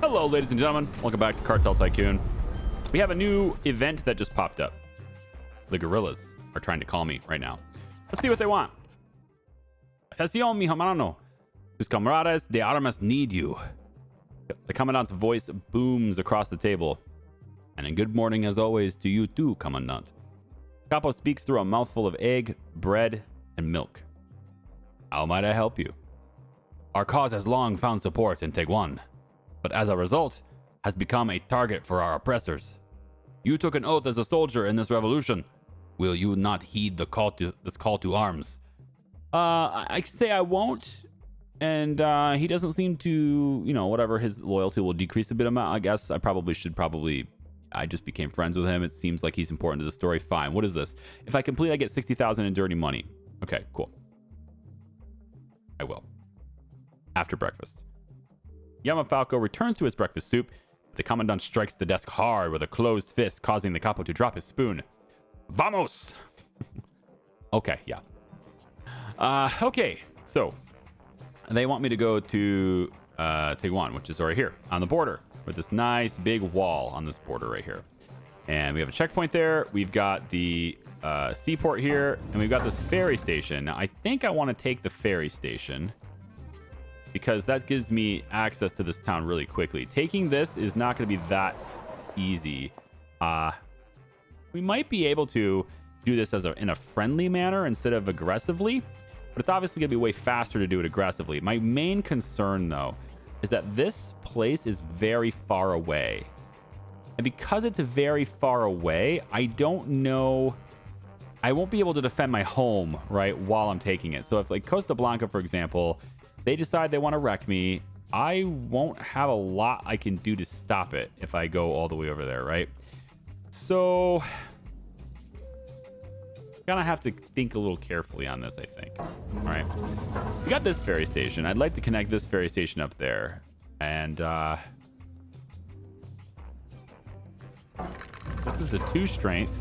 Hello, ladies and gentlemen. Welcome back to Cartel Tycoon. We have a new event that just popped up. The gorillas are trying to call me right now. Let's see what they want. Atención, mi hermano. Tus camaradas de armas need you. The commandant's voice booms across the table. And a good morning, as always, to you too, commandant. Capo speaks through a mouthful of egg, bread, and milk. How might I help you? Our cause has long found support in Teguan, but as a result, has become a target for our oppressors. You took an oath as a soldier in this revolution. Will you not heed this call to arms? I say I won't, and he doesn't seem to, whatever, his loyalty will decrease a bit amount. I guess I I just became friends with him. It seems like he's important to the story. Fine. What is this? If I complete, I get 60,000 in dirty money. Okay, cool. I will. After breakfast. Yamafalco returns to his breakfast soup. The commandant strikes the desk hard with a closed fist, causing the capo to drop his spoon. Vamos! Okay, yeah. Okay, so they want me to go to Teguan, which is right here on the border with this nice big wall on this border right here. And we have a checkpoint there. We've got the seaport here, and we've got this ferry station. Now, I think I want to take the ferry station because that gives me access to this town really quickly. Taking this is not going to be that easy. We might be able to do this in a friendly manner instead of aggressively, but it's obviously going to be way faster to do it aggressively. My main concern, though, is that this place is very far away. And because it's very far away, I don't know... I won't be able to defend my home, right, while I'm taking it. So if, like, Costa Blanca, for example, they decide they want to wreck me, I won't have a lot I can do to stop it if I go all the way over there, right? So... gonna have to think a little carefully on this, I think. All right, we got this ferry station. I'd like to connect this ferry station up there, and this is a 2 strength,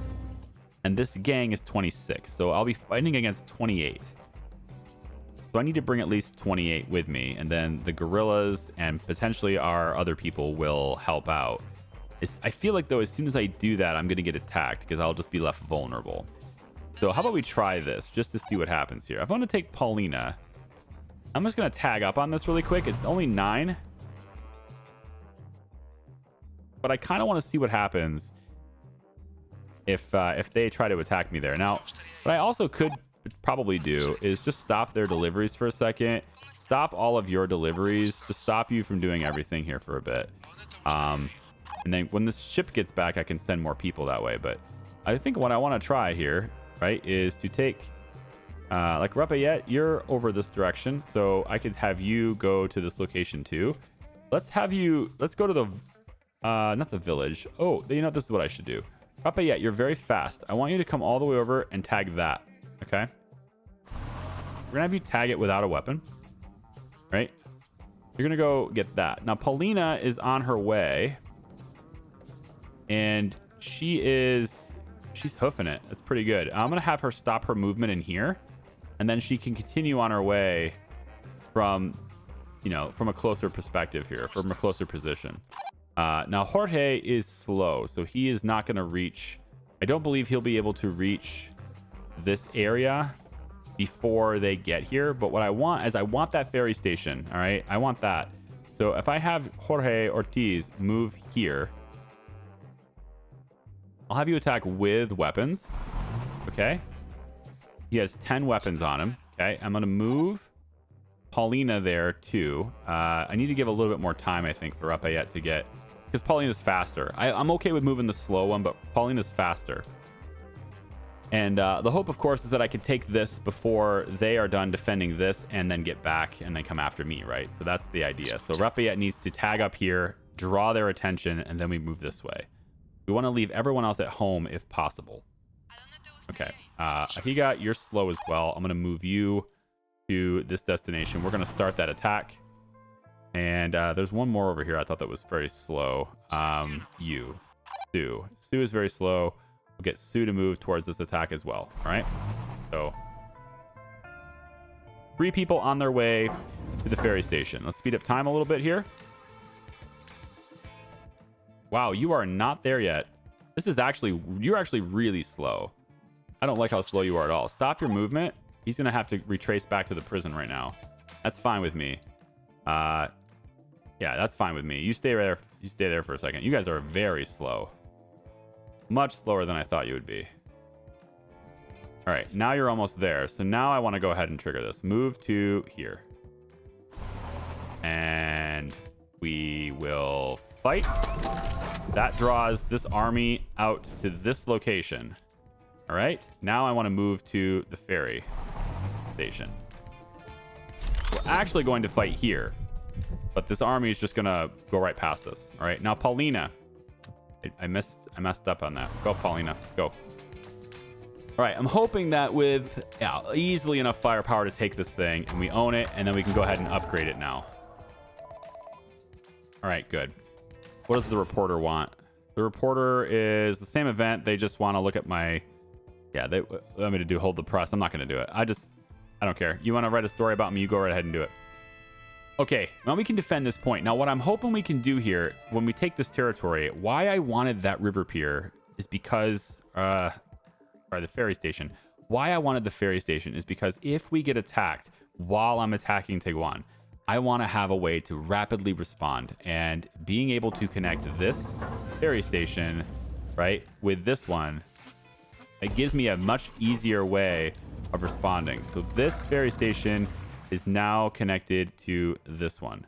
and this gang is 26, so I'll be fighting against 28. So I need to bring at least 28 with me, and then the gorillas and potentially our other people will help out. I feel like, though, as soon as I do that, I'm gonna get attacked because I'll just be left vulnerable. So how about we try this just to see what happens here? I want to take Paulina. I'm just going to tag up on this really quick. It's only 9. But I kind of want to see what happens if they try to attack me there. Now, what I also could probably do is just stop their deliveries for a second. Stop all of your deliveries. Just stop you from doing everything here for a bit. And then when the ship gets back, I can send more people that way. But I think what I want to try here, right, is to take like Rafaela, you're over this direction, so I could have you go to this location too. Let's go to the not the village. Oh, this is what I should do. Rafaela, you're very fast. I want you to come all the way over and tag that. Okay, we're gonna have you tag it without a weapon, right? You're gonna go get that. Now Paulina is on her way, and she's hoofing it. That's pretty good. I'm going to have her stop her movement in here, and then she can continue on her way from a closer perspective here, from a closer position. Now, Jorge is slow, so he is not going to reach... I don't believe he'll be able to reach this area before they get here, but what I want is I want that ferry station, all right? I want that. So if I have Jorge Ortiz move here... I'll have you attack with weapons. Okay. He has 10 weapons on him. Okay. I'm going to move Paulina there too. I need to give a little bit more time, I think, for Rafaela to get... because Paulina's faster. I'm okay with moving the slow one, but Paulina's faster. And the hope, of course, is that I can take this before they are done defending this and then get back and then come after me, right? So that's the idea. So Rafaela needs to tag up here, draw their attention, and then we move this way. We want to leave everyone else at home if possible. Okay. Higa, you're slow as well. I'm going to move you to this destination. We're going to start that attack. And there's one more over here. I thought that was very slow. Sue. Sue is very slow. We'll get Sue to move towards this attack as well. All right. So 3 people on their way to the ferry station. Let's speed up time a little bit here. Wow, you are not there yet. This is actually, you're actually really slow. I don't like how slow you are at all. Stop your movement. He's going to have to retrace back to the prison right now. That's fine with me. Yeah, that's fine with me. You stay there. You stay there for a second. You guys are very slow. Much slower than I thought you would be. All right, now you're almost there. So now I want to go ahead and trigger this. Move to here. And we will fight. That draws this army out to this location. All right, now I want to move to the ferry station. We're actually going to fight here, but this army is just going to go right past us. All right, now Paulina. I messed up on that. Go, Paulina. Go. All right, I'm hoping that with easily enough firepower to take this thing and we own it, and then we can go ahead and upgrade it now. All right, good. What does the reporter want? The reporter is the same event. They just want to look at my... Yeah, they want me to do hold the press. I'm not going to do it. I don't care. You want to write a story about me? You go right ahead and do it. Okay, now we can defend this point. Now, what I'm hoping we can do here when we take this territory, why I wanted that river pier is because... or the ferry station. Why I wanted the ferry station is because if we get attacked while I'm attacking Tiguan, I want to have a way to rapidly respond, and being able to connect this ferry station, right, with this one, it gives me a much easier way of responding. So this ferry station is now connected to this one.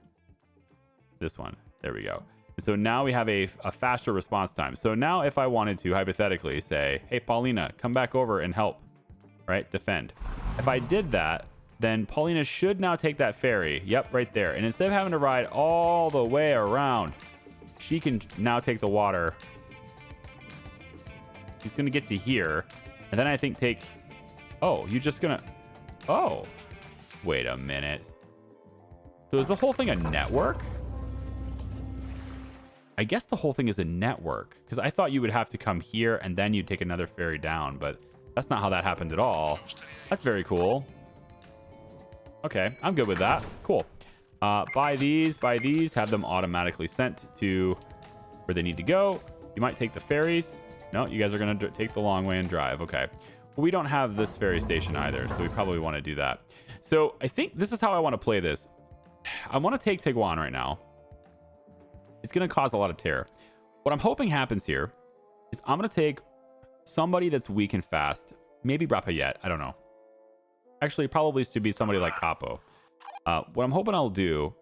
This one. There we go. So now we have a faster response time. So now if I wanted to hypothetically say, hey, Paulina, come back over and help, right? Defend. If I did that, then Paulina should now take that ferry. Yep, right there. And instead of having to ride all the way around, she can now take the water. She's going to get to here. And then I think take... Oh, you're just going to... Oh. Wait a minute. So is the whole thing a network? I guess the whole thing is a network, because I thought you would have to come here and then you'd take another ferry down, but that's not how that happened at all. That's very cool. Okay, I'm good with that. Cool. Buy these, have them automatically sent to where they need to go. You might take the ferries. No, you guys are going to take the long way and drive. Okay. Well, we don't have this ferry station either, so we probably want to do that. So I think this is how I want to play this. I want to take Tiguan right now. It's going to cause a lot of terror. What I'm hoping happens here is I'm going to take somebody that's weak and fast. Maybe Rafaela. I don't know. Actually, probably should be somebody like Capo. What I'm hoping I'll do...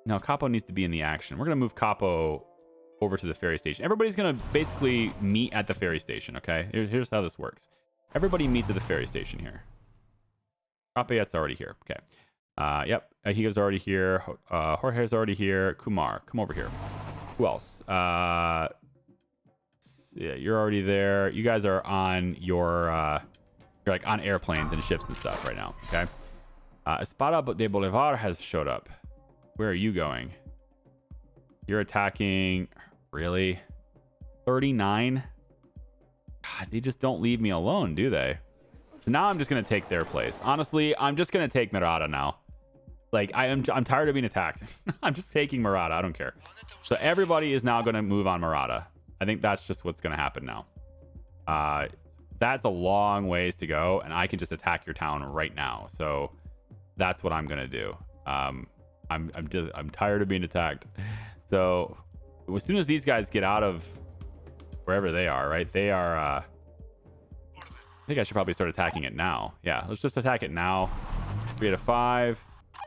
Now, Capo needs to be in the action. We're going to move Capo over to the ferry station. Everybody's going to basically meet at the ferry station, okay? Here's how this works. Everybody meets at the ferry station here. Rafaela's already here. Okay. Yep. Higa's already here. Jorge's already here. Kumar, come over here. Who else? Yeah, you're already there. You guys are on your... you're like on airplanes and ships and stuff right now, okay? Espada de Bolivar has showed up. Where are you going? You're attacking... Really? 39? God, they just don't leave me alone, do they? So now I'm just going to take their place. Honestly, I'm just going to take Morata now. Like, I'm tired of being attacked. I'm just taking Morata. I don't care. So everybody is now going to move on Morata. I think that's just what's going to happen now. That's a long ways to go, and I can just attack your town right now. So that's what I'm going to do. I'm tired of being attacked. So as soon as these guys get out of wherever they are, right? They are... I think I should probably start attacking it now. Yeah, let's just attack it now. 3 out of 5.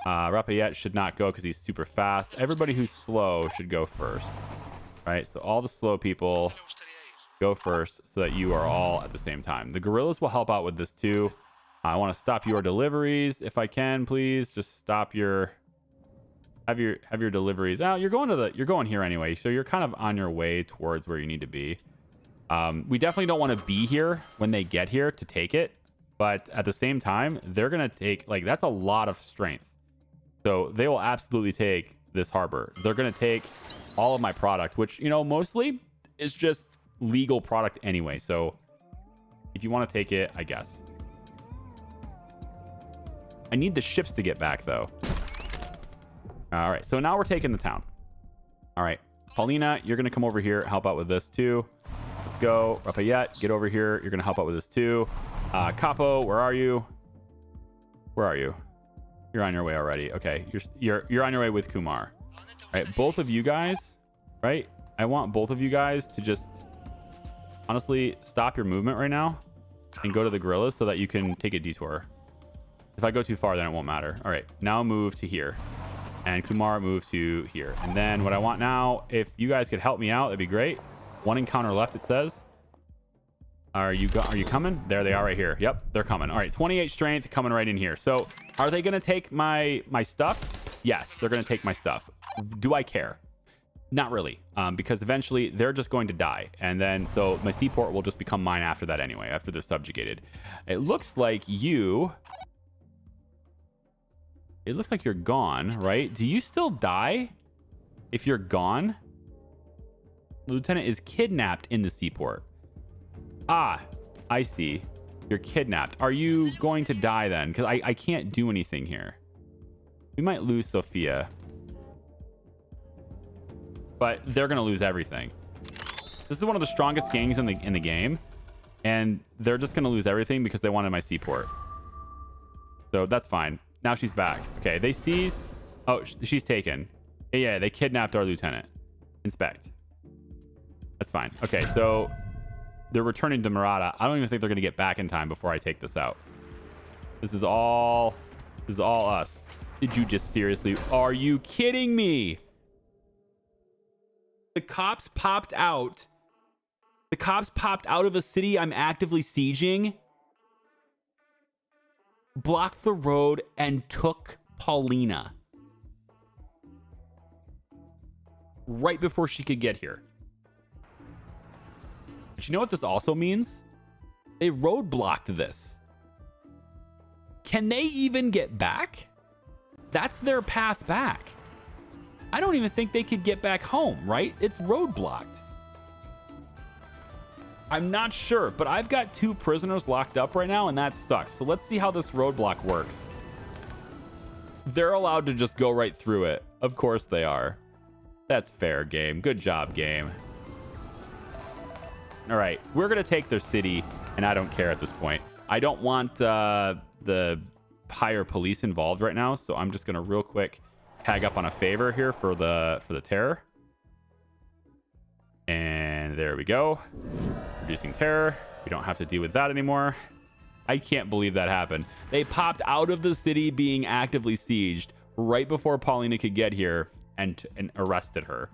Rafaela should not go because he's super fast. Everybody who's slow should go first. Right? So all the slow people go first so that you are all at the same time. The guerrillas will help out with this too. I want to stop your deliveries if I can, please. Just stop your... Have your deliveries. Oh, you're going here anyway, so you're kind of on your way towards where you need to be. We definitely don't want to be here when they get here to take it, but at the same time, they're gonna take, like, that's a lot of strength. So they will absolutely take this harbor. They're gonna take all of my product, which, you know, mostly is just legal product anyway. So if you want to take it, I guess. I need the ships to get back though. All right, so now we're taking the town. All right, Paulina, you're going to come over here, help out with this too. Let's go. Rafaela, get over here. You're going to help out with this too. Capo, where are you? Where are you? You're on your way already. Okay, you're on your way with Kumar. All right, both of you guys, right? I want both of you guys to just honestly stop your movement right now and go to the gorillas so that you can take a detour. If I go too far, then it won't matter. All right, now move to here. And Kumar move to here. And then what I want now, if you guys could help me out, that'd be great. One encounter left, it says. Are you coming? There they are right here. Yep, they're coming. All right, 28 strength coming right in here. So are they going to take my stuff? Yes, they're going to take my stuff. Do I care? Not really, because eventually they're just going to die. And then so my seaport will just become mine after that anyway, after they're subjugated. It looks like you're gone, right? Do you still die if you're gone? The lieutenant is kidnapped in the seaport. Ah, I see. You're kidnapped. Are you going to die then? Because I can't do anything here. We might lose Sophia. But they're going to lose everything. This is one of the strongest gangs in the game. And they're just going to lose everything because they wanted my seaport. So that's fine. Now she's back. Okay, they seized. Oh, she's taken. Yeah, they kidnapped our lieutenant. Inspect. That's fine. Okay, so they're returning to Morata. I don't even think they're going to get back in time before I take this out. This is all us. Did you just seriously? Are you kidding me? The cops popped out. The cops popped out of a city I'm actively sieging, blocked the road, and took Paulina right before she could get here. But you know what this also means? They roadblocked this. Can they even get back? That's their path back. I don't even think they could get back home, right? It's roadblocked. I'm not sure, but I've got 2 prisoners locked up right now, and that sucks. So let's see how this roadblock works. They're allowed to just go right through it. Of course they are. That's fair, game. Good job, game. All right, we're going to take their city, and I don't care at this point. I don't want the higher police involved right now, so I'm just going to real quick tag up on a favor here for the terror. And there we go. Reducing terror. We don't have to deal with that anymore. I can't believe that happened. They popped out of the city being actively sieged right before Paulina could get here and arrested her.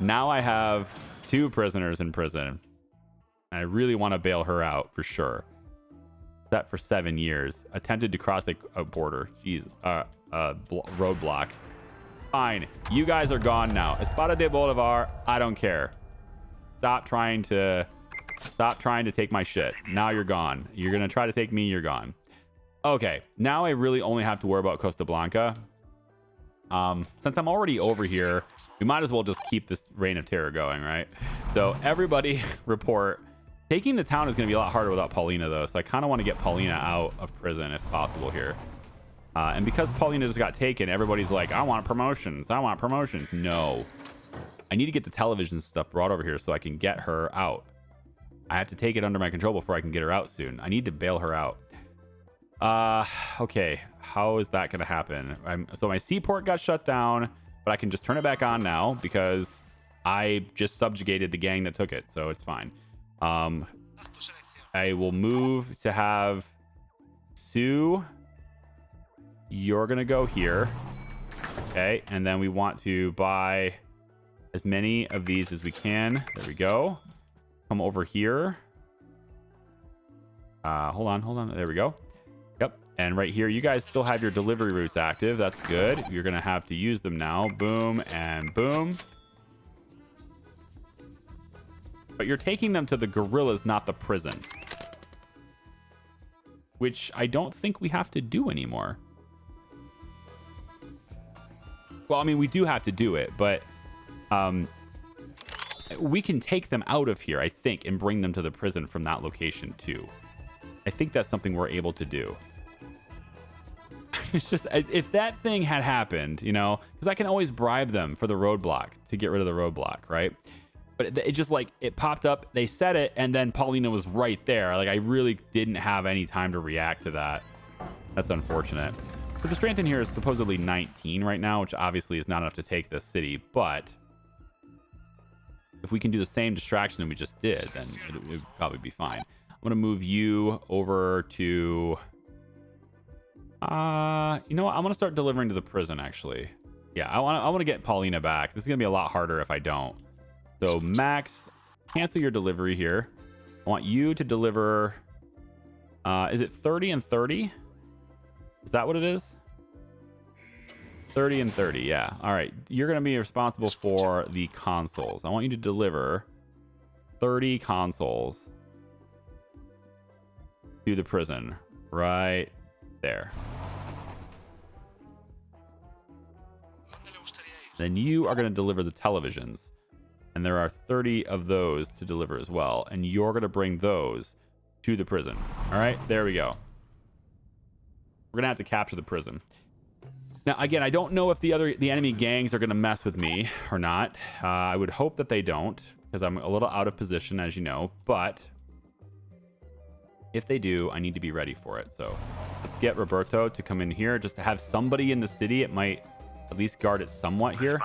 Now I have 2 prisoners in prison. I really want to bail her out for sure. Set for 7 years. Attempted to cross a border. Jeez. Roadblock. Fine. You guys are gone now. Espada de Bolivar. I don't care. Stop trying to take my shit. Now you're gone. You're going to try to take me. You're gone. Okay. Now I really only have to worry about Costa Blanca. Since I'm already over here, we might as well just keep this reign of terror going, right? So everybody report. Taking the town is going to be a lot harder without Paulina, though. So I kind of want to get Paulina out of prison if possible here. And because Paulina just got taken, everybody's like, I want promotions. I want promotions. No. I need to get the television stuff brought over here so I can get her out. I have to take it under my control before I can get her out soon. I need to bail her out. Okay. How is that going to happen? So my seaport got shut down, but I can just turn it back on now because I just subjugated the gang that took it. So it's fine. I will move to have Sue. You're going to go here. Okay. And then we want to buy as many of these as we can. There we go. Come over here. Hold on. There we go. Yep. And right here, you guys still have your delivery routes active. That's good. You're going to have to use them now. Boom and boom. But you're taking them to the gorillas, not the prison. Which I don't think we have to do anymore. Well, I mean, we do have to do it, but we can take them out of here, I think, and bring them to the prison from that location, too. I think that's something we're able to do. It's just, if that thing had happened, you know, because I can always bribe them for the roadblock to get rid of the roadblock, right? But it just like, it popped up, they said it, and then Paulina was right there. Like, I really didn't have any time to react to that. That's unfortunate. But the strength in here is supposedly 19 right now, which obviously is not enough to take this city. But if we can do the same distraction that we just did, then it would probably be fine. I'm going to move you over to... you know what? I'm going to start delivering to the prison, actually. Yeah, I want to get Paulina back. This is going to be a lot harder if I don't. So, Max, cancel your delivery here. I want you to deliver... is it 30 and 30? Is that what it is? 30 and 30, yeah. All right. You're going to be responsible for the consoles. I want you to deliver 30 consoles to the prison right there. Then you are going to deliver the televisions. And there are 30 of those to deliver as well. And you're going to bring those to the prison. All right, there we go. We're going to have to capture the prison. Now, again, I don't know if the enemy gangs are going to mess with me or not. I would hope that they don't, because I'm a little out of position, as you know. But if they do, I need to be ready for it. So let's get Roberto to come in here just to have somebody in the city. It might at least guard it somewhat here.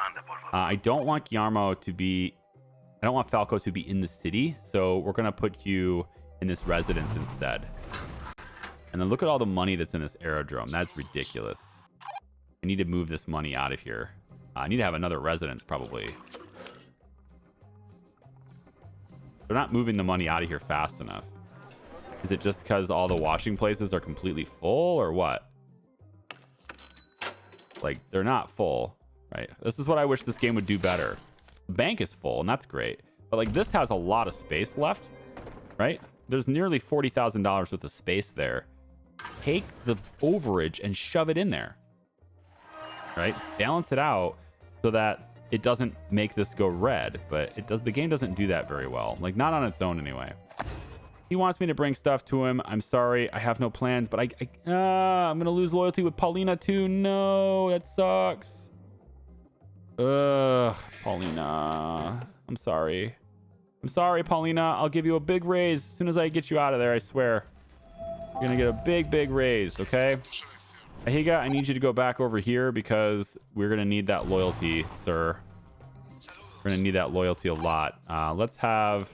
I don't want Guillermo to be... I don't want Falco to be in the city. So we're going to put you in this residence instead. And then look at all the money that's in this aerodrome. That's ridiculous. I need to move this money out of here. I need to have another residence, probably. They're not moving the money out of here fast enough. Is it just because all the washing places are completely full, or what? Like, they're not full, right? This is what I wish this game would do better. The bank is full, and that's great. But, like, this has a lot of space left, right? There's nearly $40,000 worth of space there. Take the overage and shove it in there. Right? Balance it out so that it doesn't make this go red, but it does. The game doesn't do that very well. Like, not on its own anyway. He wants me to bring stuff to him. I'm sorry, I have no plans, but I'm gonna lose loyalty with Paulina too. No, that sucks. Paulina, I'm sorry. I'm sorry, Paulina. I'll give you a big raise as soon as I get you out of there. I swear. You're gonna get a big raise, okay? Ahiga, I need you to go back over here because we're going to need that loyalty, sir. We're going to need that loyalty a lot. Let's have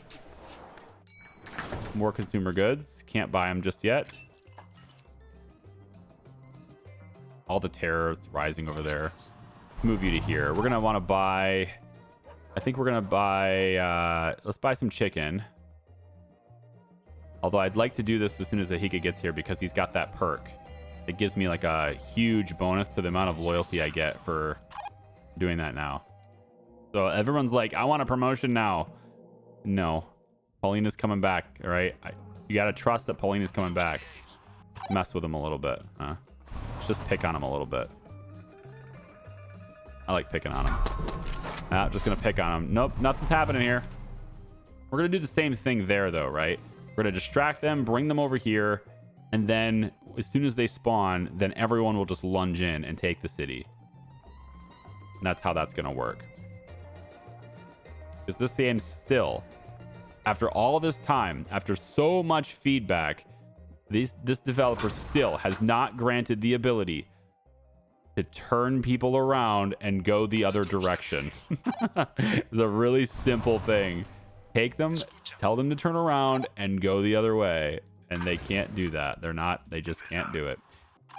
more consumer goods. Can't buy them just yet. All the terror is rising over there. Move you to here. We're going to want to buy... I think we're going to buy... let's buy some chicken. Although I'd like to do this as soon as Ahiga gets here because he's got that perk. It gives me like a huge bonus to the amount of loyalty I get for doing that now. So everyone's like, I want a promotion now. No. Paulina's coming back, all right? You got to trust that Paulina's coming back. Let's mess with him a little bit. Huh? Let's just pick on him a little bit. I like picking on him. Just going to pick on him. Nope, nothing's happening here. We're going to do the same thing there, though, right? We're going to distract them, bring them over here, and then as soon as they spawn, then everyone will just lunge in and take the city. And that's how that's going to work. Because this game still, after all this time, after so much feedback, this developer still has not granted the ability to turn people around and go the other direction. It's a really simple thing. Take them, tell them to turn around and go the other way. And they can't do that. They just can't do it.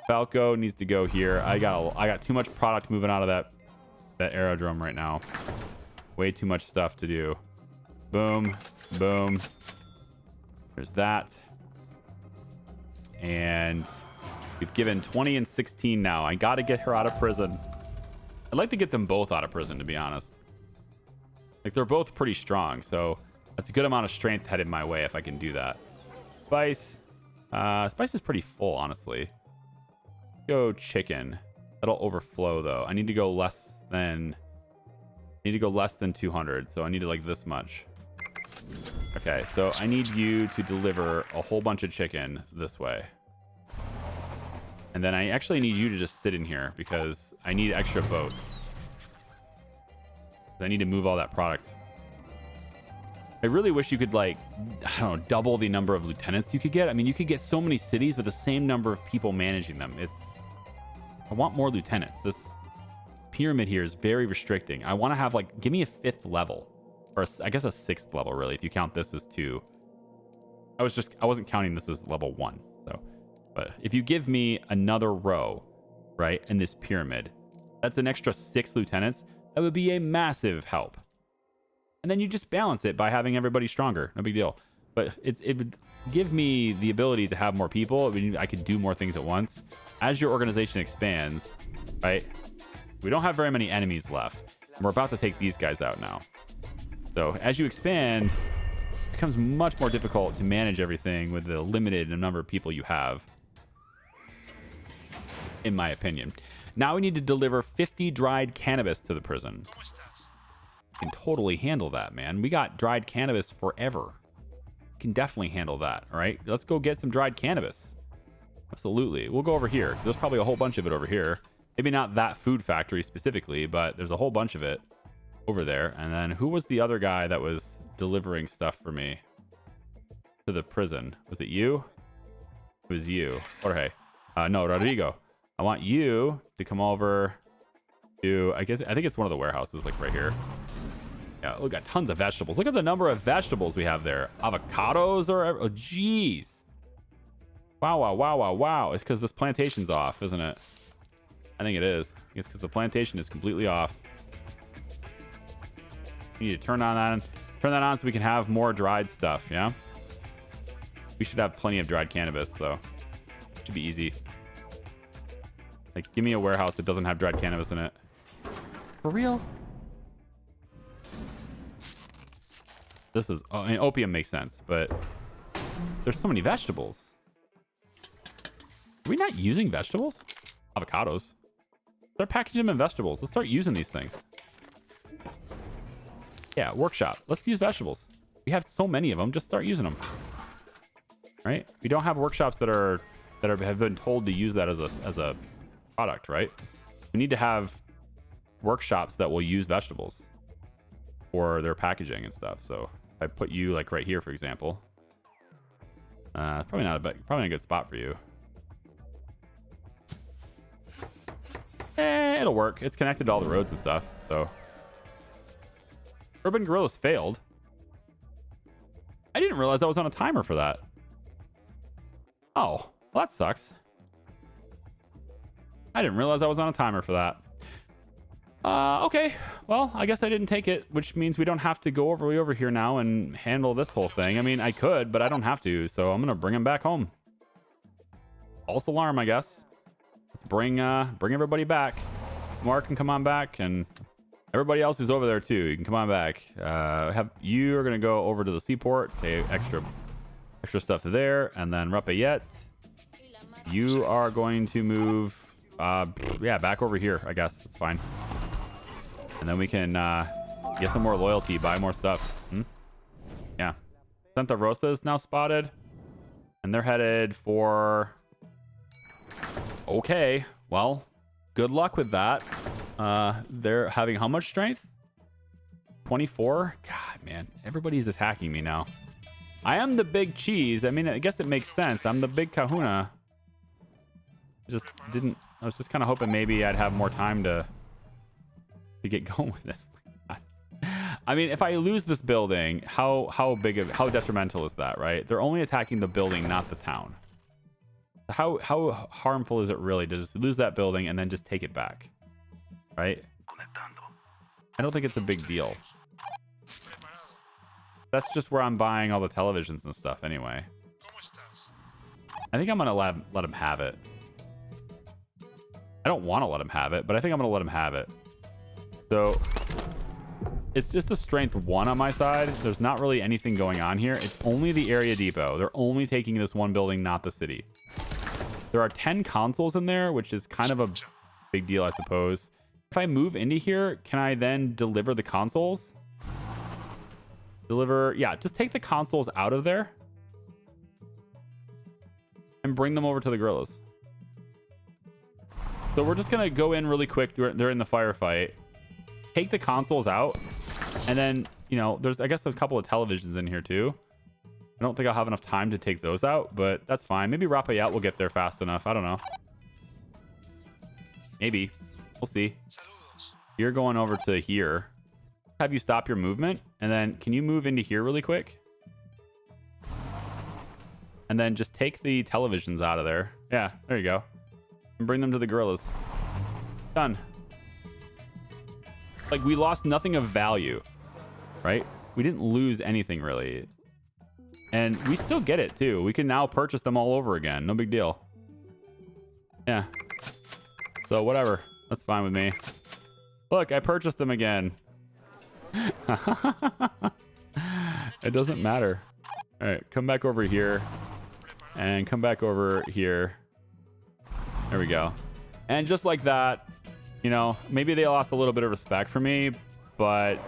Falco needs to go here. I got too much product moving out of that aerodrome right now. Way too much stuff to do. Boom, boom. There's that. And we've given 20 and 16 now. I got to get her out of prison. I'd like to get them both out of prison, to be honest. Like, they're both pretty strong, so that's a good amount of strength headed my way if I can do that. Spice. Spice is pretty full, honestly. Go chicken. That'll overflow, though. I need to go less than 200, so I need to like this much. Okay, so I need you to deliver a whole bunch of chicken this way. And then I actually need you to just sit in here because I need extra boats. I need to move all that product. I really wish you could, like, I don't know, double the number of lieutenants you could get. I mean, you could get so many cities with the same number of people managing them. I want more lieutenants. This pyramid here is very restricting. I want to have, like, give me a 5th level. Or I guess a 6th level, really, if you count this as 2. I wasn't counting this as level 1. So, but if you give me another row, right, in this pyramid, that's an extra 6 lieutenants. That would be a massive help. And then you just balance it by having everybody stronger. No big deal. But it would give me the ability to have more people. I mean, I could do more things at once. As your organization expands, right? We don't have very many enemies left. We're about to take these guys out now. So as you expand, it becomes much more difficult to manage everything with the limited number of people you have, in my opinion. Now we need to deliver 50 dried cannabis to the prison. Can totally handle that, man. We got dried cannabis forever. Can definitely handle that. All right, let's go get some dried cannabis. Absolutely. We'll go over here because there's probably a whole bunch of it over here. Maybe not that food factory specifically, but there's a whole bunch of it over there. And then who was the other guy that was delivering stuff for me to the prison? Was it you? It was you. Jorge. No, Rodrigo. I want you to come over to, I think it's one of the warehouses, like right here. Yeah, we got tons of vegetables. Look at the number of vegetables we have there. Avocados or, oh, geez. Wow. It's because this plantation's off, isn't it? I think it is. It's because the plantation is completely off. We need to turn that on so we can have more dried stuff, yeah? We should have plenty of dried cannabis, though. Should be easy. Like, give me a warehouse that doesn't have dried cannabis in it. For real? This is... I mean, opium makes sense, but... There's so many vegetables. Are we not using vegetables? Avocados. Start packaging them in vegetables. Let's start using these things. Yeah, workshop. Let's use vegetables. We have so many of them. Just start using them. Right? We don't have workshops that have been told to use that as a product, right? We need to have workshops that will use vegetables for their packaging and stuff. So if I put you like right here, for example, probably not a good spot for you. It'll work. It's connected to all the roads and stuff. So Urban Gorillas failed. I didn't realize I was on a timer for that. Oh, well, that sucks. I didn't realize I was on a timer for that. Okay. Well, I guess I didn't take it, which means we don't have to go way over here now and handle this whole thing. I mean, I could, but I don't have to, so I'm gonna bring him back home. False alarm, I guess. Let's bring everybody back. Mark can come on back, and everybody else who's over there too. You can come on back. You are gonna go over to the seaport, take extra stuff there, and then Rafaela, you are going to move. Yeah, back over here. I guess that's fine. And then we can get some more loyalty, buy more stuff. Yeah, Santa Rosa is now spotted, and they're headed for. Okay, well, good luck with that. They're having how much strength? 24? God, man, everybody's attacking me now. I am the big cheese. I mean, I guess it makes sense. I'm the big kahuna. I was just kind of hoping maybe I'd have more time to get going with this. I mean, if I lose this building, how detrimental is that, right? They're only attacking the building, not the town. How harmful is it really to just lose that building and then just take it back, right? I don't think it's a big deal. That's just where I'm buying all the televisions and stuff anyway. I think I'm gonna let him have it. I don't want to let him have it, but I think I'm gonna let him have it. So it's just a strength 1 on my side. There's not really anything going on here. It's only the area depot. They're only taking this one building, not the city. There are 10 consoles in there, which is kind of a big deal, I suppose. If I move into here, can I then deliver the consoles? Yeah, just take the consoles out of there and bring them over to the gorillas. So we're just gonna go in really quick during the firefight, take the consoles out, and then, you know, there's, I guess, a couple of televisions in here too. I don't think I'll have enough time to take those out, but that's fine. Maybe Rafaela will get there fast enough. I don't know. Maybe. We'll see. You're going over to here. Have you stop your movement, and then can you move into here really quick? And then just take the televisions out of there. Yeah, there you go. And bring them to the gorillas. Done. Like, we lost nothing of value, right? We didn't lose anything really. And we still get it too. We can now purchase them all over again. No big deal. Yeah. So whatever. That's fine with me. Look, I purchased them again. It doesn't matter. All right, come back over here. And come back over here. There we go. And just like that, you know, maybe they lost a little bit of respect for me, but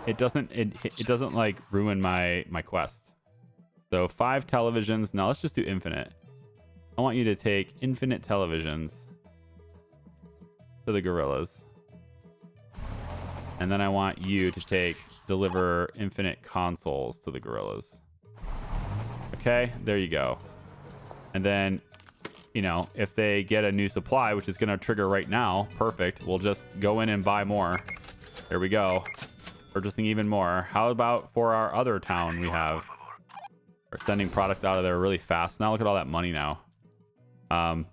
it doesn't like ruin my quests. So 5 televisions. Now let's just do infinite. I want you to take infinite televisions to the gorillas. And then I want you to deliver infinite consoles to the gorillas. Okay, there you go. And then, you know, if they get a new supply, which is going to trigger right now, perfect. We'll just go in and buy more. There we go. Purchasing even more. How about for our other town we have? We're sending product out of there really fast. Now look at all that money now. How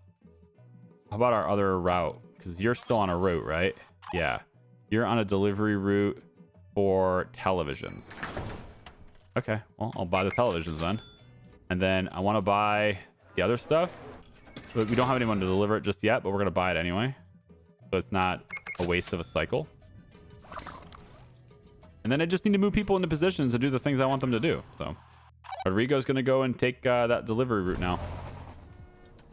about our other route? Because you're still on a route, right? Yeah. You're on a delivery route for televisions. Okay, well, I'll buy the televisions then. And then I want to buy the other stuff. We don't have anyone to deliver it just yet, but we're going to buy it anyway. So it's not a waste of a cycle. And then I just need to move people into positions to do the things I want them to do. So Rodrigo's going to go and take that delivery route now.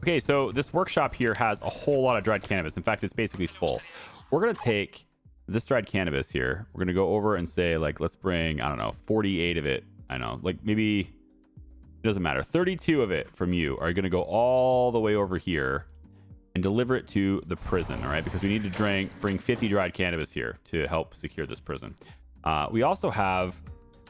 Okay, so this workshop here has a whole lot of dried cannabis. In fact, it's basically full. We're going to take this dried cannabis here. We're going to go over and say, like, let's bring, I don't know, 48 of it. I know, like maybe, it doesn't matter. 32 of it from you are going to go all the way over here and deliver it to the prison, all right? Because we need to bring 50 dried cannabis here to help secure this prison. We also have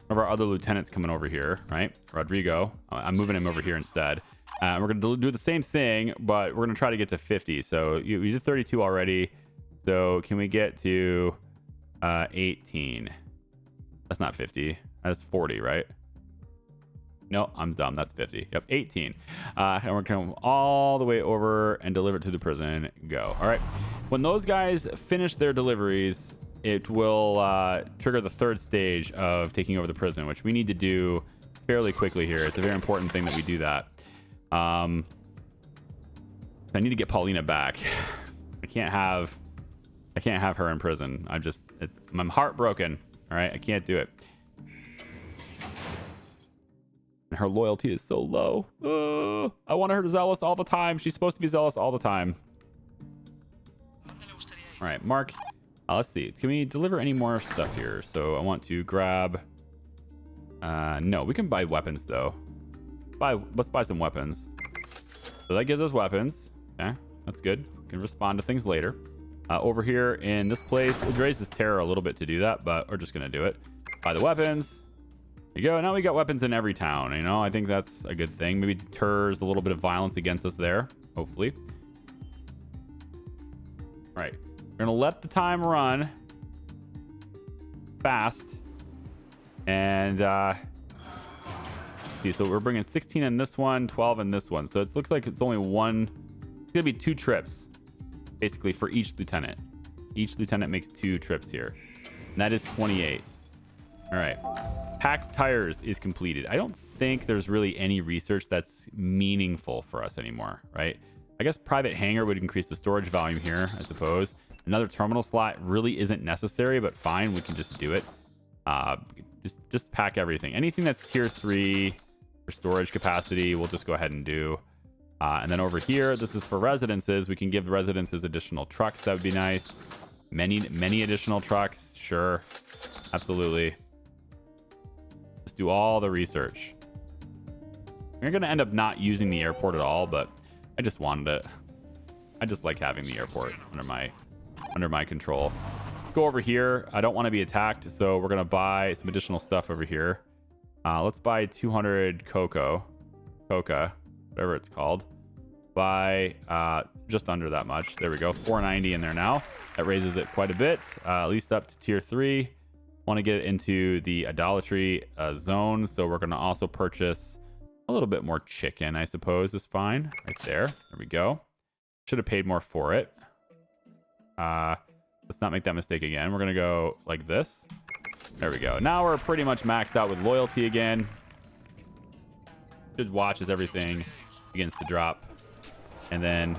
one of our other lieutenants coming over here, right? Rodrigo. I'm moving him over here instead. We're going to do the same thing, but we're going to try to get to 50. So we did 32 already. So can we get to 18? That's not 50. That's 40, right? No, I'm dumb. That's 50. Yep, 18. And we're going to come all the way over and deliver it to the prison. Go. All right. When those guys finish their deliveries, it will trigger the third stage of taking over the prison, which we need to do fairly quickly here. It's a very important thing that we do that. I need to get Paulina back. I can't have her in prison. I'm heartbroken. All right, I can't do it. And her loyalty is so low. I want her to zealous all the time. She's supposed to be zealous all the time. All right, Mark. Let's see. Can we deliver any more stuff here? So I want to grab. No, we can buy weapons though. Let's buy some weapons. So that gives us weapons. Okay, that's good. We can respond to things later. Over here in this place, it raises terror a little bit to do that, but we're just gonna do it. Buy the weapons. There you go. Now we got weapons in every town. You know, I think that's a good thing. Maybe deters a little bit of violence against us there. Hopefully. All right. We're gonna let the time run fast, and see. So we're bringing 16 in this one, 12 in this one. So it looks like it's only one. It's gonna be 2 trips, basically, for each lieutenant. Each lieutenant makes 2 trips here, and that is 28. All right. Packed tires is completed. I don't think there's really any research that's meaningful for us anymore, right? I guess private hangar would increase the storage volume here, I suppose. Another terminal slot really isn't necessary, but fine, we can just do it. Just pack everything. Anything that's tier 3 for storage capacity, we'll just go ahead and do. And then over here, this is for residences. We can give residences additional trucks. That would be nice. Many additional trucks. Sure. Absolutely. Just do all the research. We're going to end up not using the airport at all, but I just wanted it. I just like having the airport under my control. Go over here. I don't want to be attacked, so we're gonna buy some additional stuff over here. Let's buy 200 coca, whatever it's called. Buy just under that much. There we go. 490 in there now. That raises it quite a bit, at least up to tier 3. Want to get it into the idolatry zone, so we're going to also purchase a little bit more chicken, I suppose is fine. Right there. There we go. Should have paid more for it. Let's not make that mistake again. We're going to go like this. There we go. Now we're pretty much maxed out with loyalty again. Should watch as everything begins to drop. And then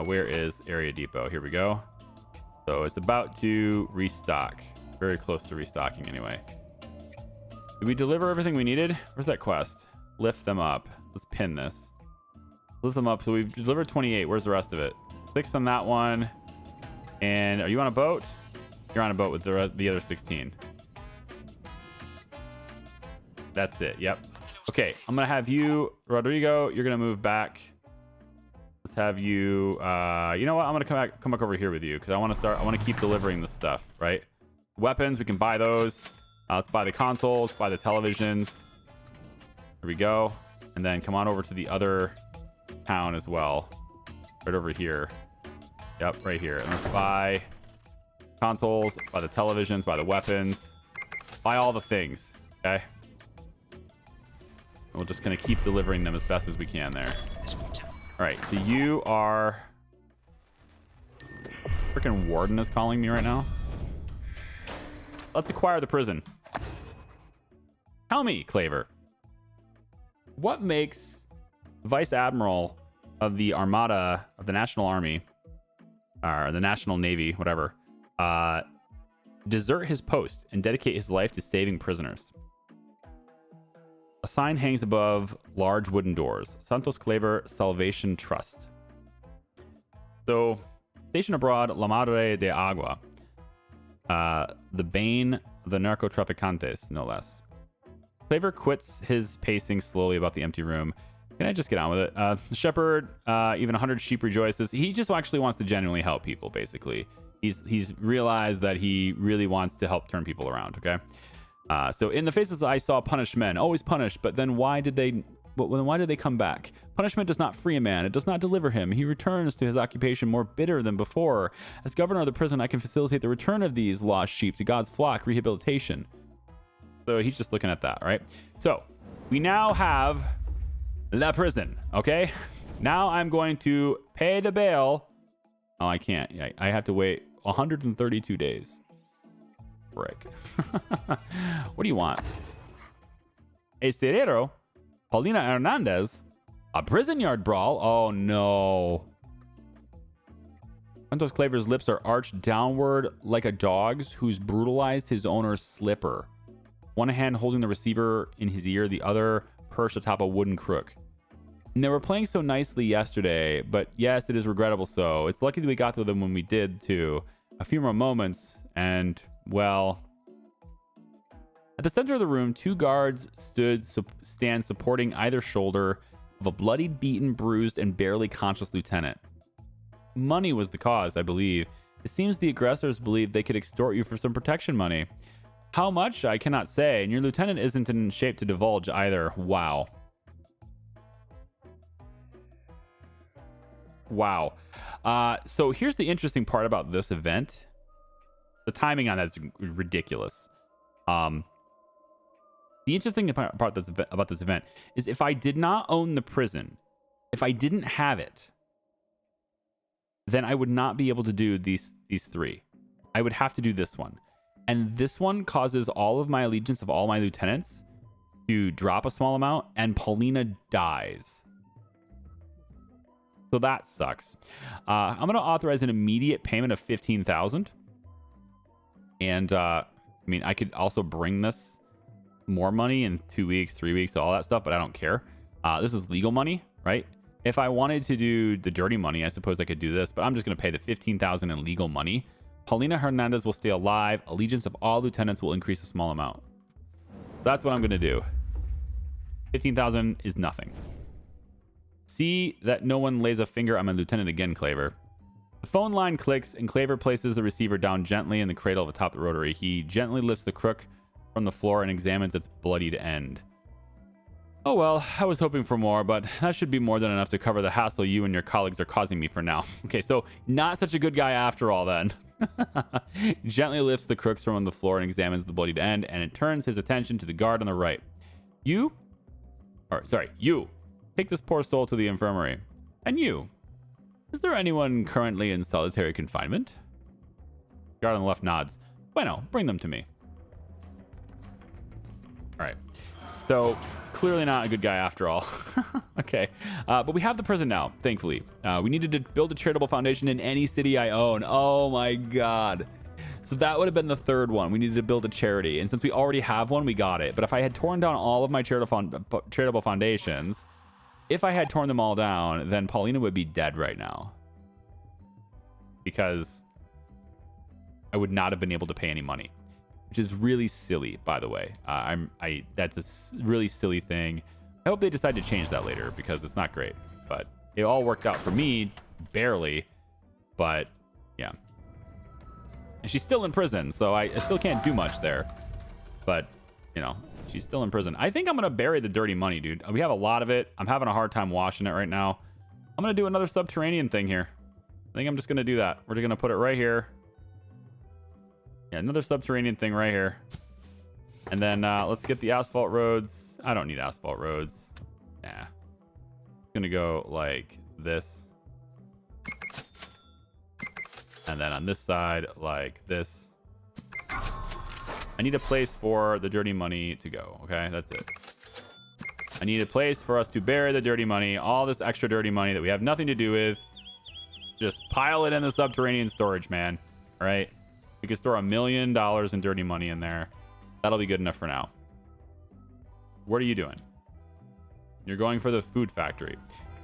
where is area depot? Here we go. So it's about to restock. Very close to restocking anyway. Did we deliver everything we needed? Where's that quest? Lift them up. Let's pin this. Lift them up. So we've delivered 28. Where's the rest of it? 6 on that one. And are you on a boat? You're on a boat with the other 16. That's it. Yep. Okay. I'm going to have you, Rodrigo, you're going to move back. Let's have you, you know what? I'm going to come back over here with you because I want to keep delivering this stuff, right? Weapons, we can buy those. Let's buy the consoles, buy the televisions. There we go. And then come on over to the other town as well. Right over here. Yep, right here. And let's buy consoles, buy the televisions, buy the weapons, buy all the things, okay? And we're just going to keep delivering them as best as we can there. All right, so you are... Freaking Warden is calling me right now. Let's acquire the prison. Tell me, Claver, what makes Vice Admiral of the Armada of the National Army, or the National Navy, whatever, desert his post and dedicate his life to saving prisoners? A sign hangs above large wooden doors. Santos Claver Salvation Trust. So, stationed abroad, La Madre de Agua. The bane of the narcotraficantes, no less. Claver quits his pacing slowly about the empty room. Can I just get on with it? The shepherd, even 100 sheep rejoices. He just actually wants to genuinely help people, basically. He's realized that he really wants to help turn people around, okay? So in the faces I saw punished men, always punished, but then why did they come back? Punishment does not free a man. It does not deliver him. He returns to his occupation more bitter than before. As governor of the prison, I can facilitate the return of these lost sheep to God's flock, rehabilitation. So he's just looking at that, right? So we now have La Prison, okay? Now I'm going to pay the bail. Oh, I can't. I have to wait 132 days. Frick. What do you want? A cerero, Paulina Hernandez, a prison yard brawl. Oh no. Santos Claver's lips are arched downward like a dog's who's brutalized his owner's slipper. One hand holding the receiver in his ear, the other perched atop a wooden crook. And they were playing so nicely yesterday, but yes, it is regrettable so. It's lucky that we got to them when we did too. A few more moments and, well... At the center of the room, 2 guards stand supporting either shoulder of a bloodied, beaten, bruised, and barely conscious lieutenant. Money was the cause, I believe. It seems the aggressors believed they could extort you for some protection money. How much, I cannot say, and your lieutenant isn't in shape to divulge either. Wow. Wow. So here's the interesting part about this event. The timing on that is ridiculous. The interesting part about this event is if I did not own the prison, if I didn't have it, then I would not be able to do these 3. I would have to do this one. And this one causes all of my allegiance of all my lieutenants to drop a small amount, and Paulina dies. So that sucks. I'm going to authorize an immediate payment of 15,000. And I mean, I could also bring this more money in 2 weeks, 3 weeks, all that stuff, but I don't care. This is legal money, right? If I wanted to do the dirty money, I suppose I could do this, but I'm just going to pay the 15,000 in legal money. Paulina Hernandez will stay alive. Allegiance of all lieutenants will increase a small amount. That's what I'm going to do. 15,000 is nothing. See that no one lays a finger on my lieutenant again, Claver. The phone line clicks, and Claver places the receiver down gently in the cradle atop the rotary. He gently lifts the crook from the floor and examines its bloodied end. Oh well, I was hoping for more, but that should be more than enough to cover the hassle you and your colleagues are causing me for now. Okay, so not such a good guy after all then. Gently lifts the crooks from the floor and examines the bloodied end, and it turns his attention to the guard on the right. You, take this poor soul to the infirmary. And you, is there anyone currently in solitary confinement? Guard on the left nods. Bueno, bring them to me. All right. So clearly not a good guy after all. Okay. But we have the prison now, thankfully. We needed to build a charitable foundation in any city I own. Oh my God. So that would have been the third one. We needed to build a charity. And since we already have one, we got it. But if I had torn down all of my charitable foundations, if I had torn them all down, then Paulina would be dead right now. Because I would not have been able to pay any money. Which is really silly, by the way. That's a really silly thing. I hope they decide to change that later because it's not great. But it all worked out for me, barely. But yeah. And she's still in prison, so I still can't do much there. But, you know, she's still in prison. I think I'm going to bury the dirty money, dude. We have a lot of it. I'm having a hard time washing it right now. I'm going to do another subterranean thing here. I think I'm just going to do that. We're going to put it right here. Yeah, another subterranean thing right here. And then let's get the asphalt roads. I don't need asphalt roads. Nah. Gonna go like this. And then on this side, like this. I need a place for the dirty money to go. Okay, that's it. I need a place for us to bury the dirty money. All this extra dirty money that we have nothing to do with. Just pile it in the subterranean storage, man. All right? We could store $1 million in dirty money in there. That'll be good enough for now. What are you doing? You're going for the food factory.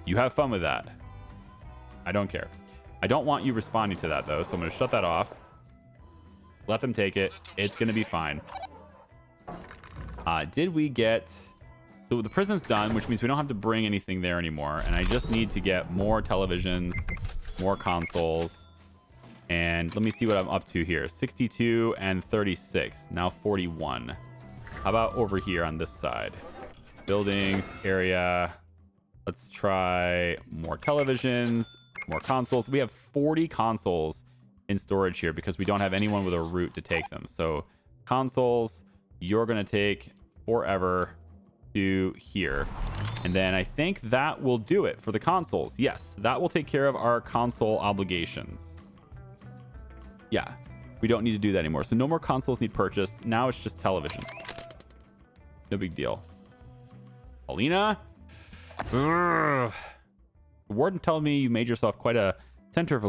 You have fun with that. I don't care. I don't want you responding to that, though, so I'm going to shut that off. Let them take it. It's going to be fine. Did we get... So the prison's done, which means we don't have to bring anything there anymore. And I just need to get more televisions, more consoles. And let me see what I'm up to here. 62 and 36. Now 41. How about over here on this side? Buildings, area. Let's try more televisions, more consoles. We have 40 consoles in storage here because we don't have anyone with a route to take them. So consoles, you're going to take forever to here. And then I think that will do it for the consoles. Yes, that will take care of our console obligations. Yeah, we don't need to do that anymore. So no more consoles need purchased. Now it's just televisions. No big deal. Paulina? Urgh. The warden told me you made yourself quite a center of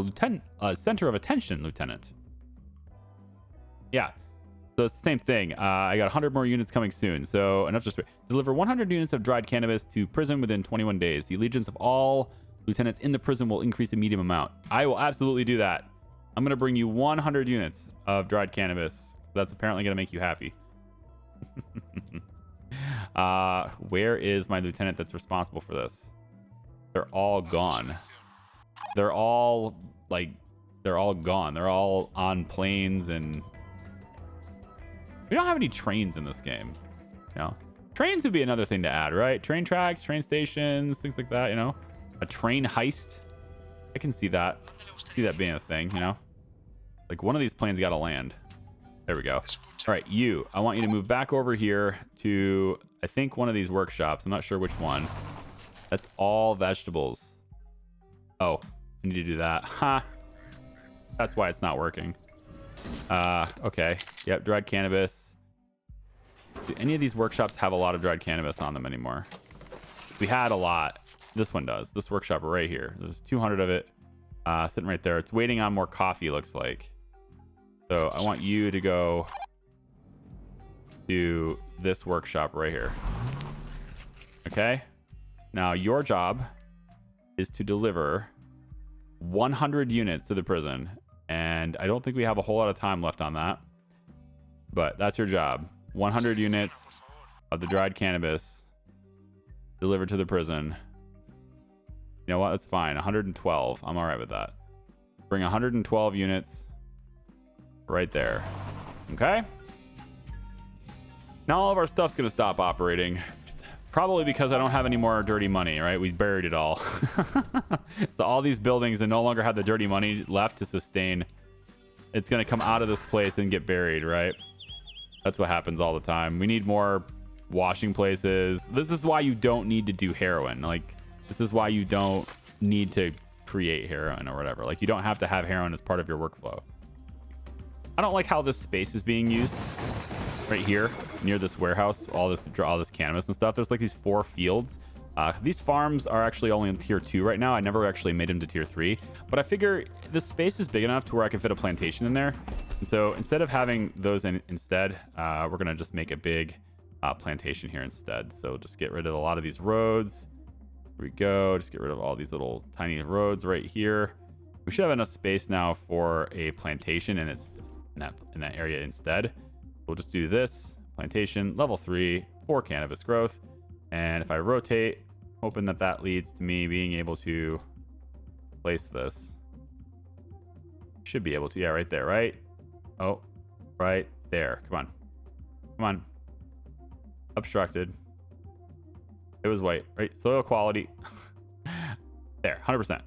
attention, Lieutenant. Yeah, so it's the same thing. I got 100 more units coming soon. So enough to deliver 100 units of dried cannabis to prison within 21 days. The allegiance of all lieutenants in the prison will increase a medium amount. I will absolutely do that. I'm going to bring you 100 units of dried cannabis. That's apparently going to make you happy. Where is my lieutenant that's responsible for this? They're all gone. They're all gone. They're all on planes, and we don't have any trains in this game. You know, trains would be another thing to add, right? Train tracks, train stations, things like that. You know, a train heist. I can see that. See that being a thing. You know, like one of these planes got to land. There we go. All right, you. I want you to move back over here to, I think, one of these workshops. I'm not sure which one. That's all vegetables. Oh, I need to do that. Ha. That's why it's not working. Okay. Yep, dried cannabis. Do any of these workshops have a lot of dried cannabis on them anymore? We had a lot. This one does. This workshop right here. There's 200 of it sitting right there. It's waiting on more coffee, looks like. So I want you to go to this workshop right here. Okay. Now your job is to deliver 100 units to the prison. And I don't think we have a whole lot of time left on that. But that's your job. 100 units of the dried cannabis delivered to the prison You know what? That's fine. 112. I'm all right with that. Bring 112 units right there. Okay. Now all of our stuff's going to stop operating. Probably because I don't have any more dirty money, right? We buried it all. So all these buildings that no longer have the dirty money left to sustain, it's going to come out of this place and get buried, right? That's what happens all the time. We need more washing places. This is why you don't need to do heroin. Like, this is why you don't need to create heroin or whatever. Like, you don't have to have heroin as part of your workflow. I don't like how this space is being used right here near this warehouse. All this cannabis and stuff. There's like these 4 fields. These farms are actually only in tier 2 right now. I never actually made them to tier 3, but I figure this space is big enough to where I can fit a plantation in there. And so instead of having those instead, we're going to just make a big plantation here instead. So just get rid of a lot of these roads. Here we go. Just get rid of all these little tiny roads right here. We should have enough space now for a plantation and it's in that area instead. We'll just do this plantation, level 3 for cannabis growth. And if I rotate, hoping that leads to me being able to place this. Should be able to. Yeah, right there, right? Oh, right there. Come on. Come on. Obstructed. It was white, right? Soil quality. There, 100%.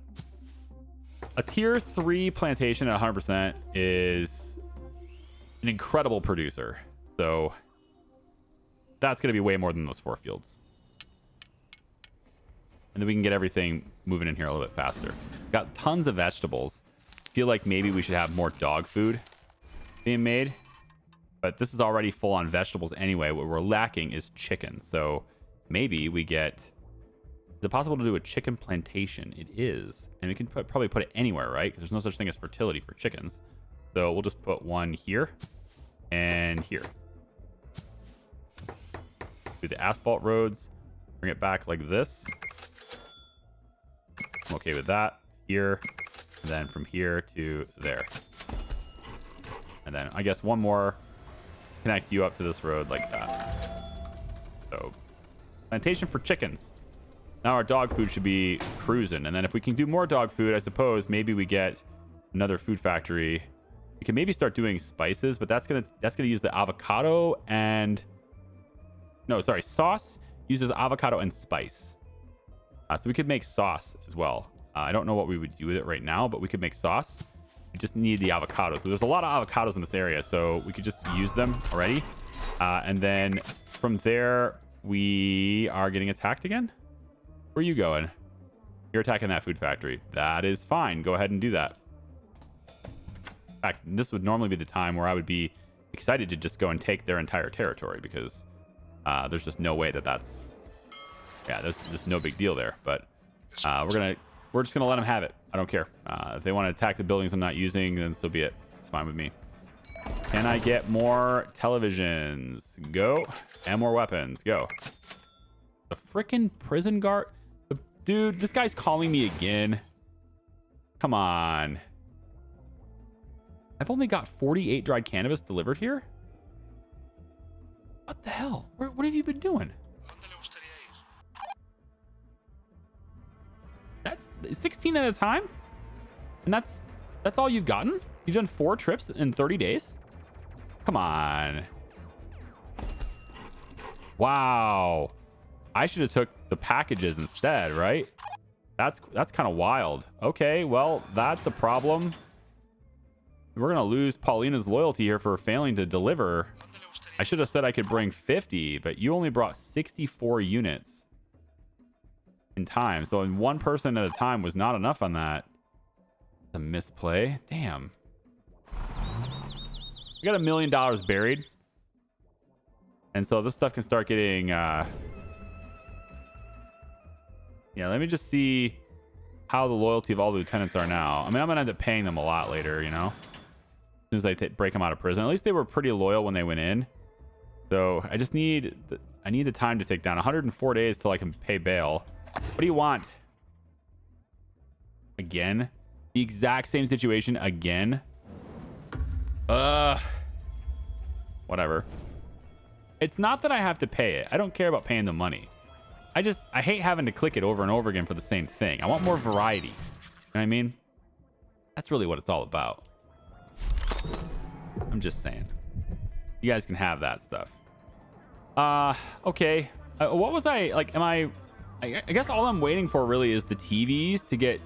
A tier 3 plantation at 100% is an incredible producer. So that's going to be way more than those 4 fields. And then we can get everything moving in here a little bit faster. Got tons of vegetables. Feel like maybe we should have more dog food being made. But this is already full on vegetables anyway. What we're lacking is chicken. So maybe we get... Is it possible to do a chicken plantation? It is. And we can probably put it anywhere, right? Because there's no such thing as fertility for chickens. So we'll just put one here and here. Do the asphalt roads. Bring it back like this. I'm okay with that. Here. And then from here to there. And then I guess one more. Connect you up to this road like that. So plantation for chickens. Now our dog food should be cruising. And then if we can do more dog food, I suppose maybe we get another food factory. We can maybe start doing spices, but that's gonna use the avocado and sauce uses avocado and spice. So we could make sauce as well. I don't know what we would do with it right now, but we could make sauce. We just need the avocados. So there's a lot of avocados in this area, so we could just use them already. And then from there, we are getting attacked again. Where are you going? You're attacking that food factory. That is fine. Go ahead and do that. In fact, this would normally be the time where I would be excited to just go and take their entire territory because there's just no way that's... Yeah, there's just no big deal there. But we're just gonna let them have it. I don't care. If they want to attack the buildings I'm not using, then so be it. It's fine with me. Can I get more televisions? Go. And more weapons. Go. The freaking prison guard. Dude, this guy's calling me again. Come on. I've only got 48 dried cannabis delivered here. What the hell? What have you been doing? That's 16 at a time? And that's all you've gotten? You've done 4 trips in 30 days? Come on. Wow. I should have took the packages instead, right? That's kind of wild. Okay, well, that's a problem. We're gonna lose Paulina's loyalty here for failing to deliver. I should have said I could bring 50, but you only brought 64 units in time. So in one person at a time was not enough on that. A misplay. Damn. We got $1 million buried. And so this stuff can start getting... Yeah, let me just see how the loyalty of all the lieutenants are now. I mean, I'm going to end up paying them a lot later, you know? As soon as I break them out of prison. At least they were pretty loyal when they went in. So I just need... I need the time to take down 104 days till I can pay bail. What do you want? Again? The exact same situation again? Whatever. It's not that I have to pay it. I don't care about paying the money. I hate having to click it over and over again for the same thing. I want more variety. You know what I mean? That's really what it's all about. I'm just saying. You guys can have that stuff. Okay. What was I like? I guess all I'm waiting for really is the TVs to get,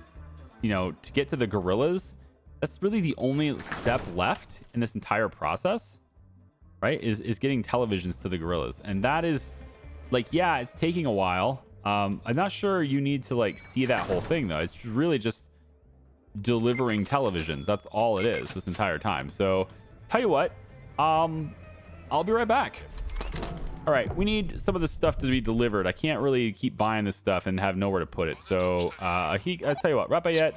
to get to the gorillas. That's really the only step left in this entire process, right? Is getting televisions to the gorillas. And that is like, yeah, it's taking a while. I'm not sure you need to like see that whole thing though. It's really just delivering televisions. That's all it is this entire time. So tell you what, I'll be right back. All right, we need some of this stuff to be delivered. I can't really keep buying this stuff and have nowhere to put it. So I tell you what, Rafaela,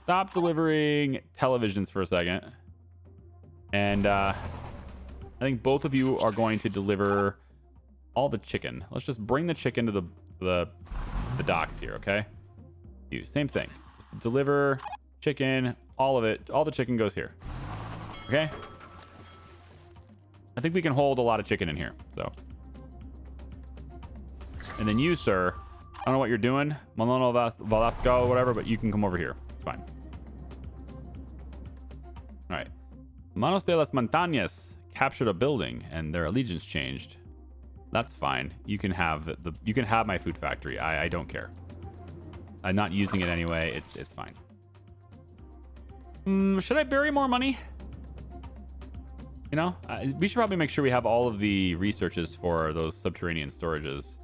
stop delivering televisions for a second. And I think both of you are going to deliver all the chicken. Let's just bring the chicken to the docks here, okay? You, same thing. Just deliver chicken, all of it. All the chicken goes here. Okay? I think we can hold a lot of chicken in here, so. And then you, sir, I don't know what you're doing, Malono Velasco or whatever, but you can come over here. It's fine. All right. Manos de las Montañas captured a building and their allegiance changed. That's fine. You can have my food factory. I don't care. I'm not using it anyway. It's fine. Should I bury more money? We should probably make sure we have all of the researches for those subterranean storages.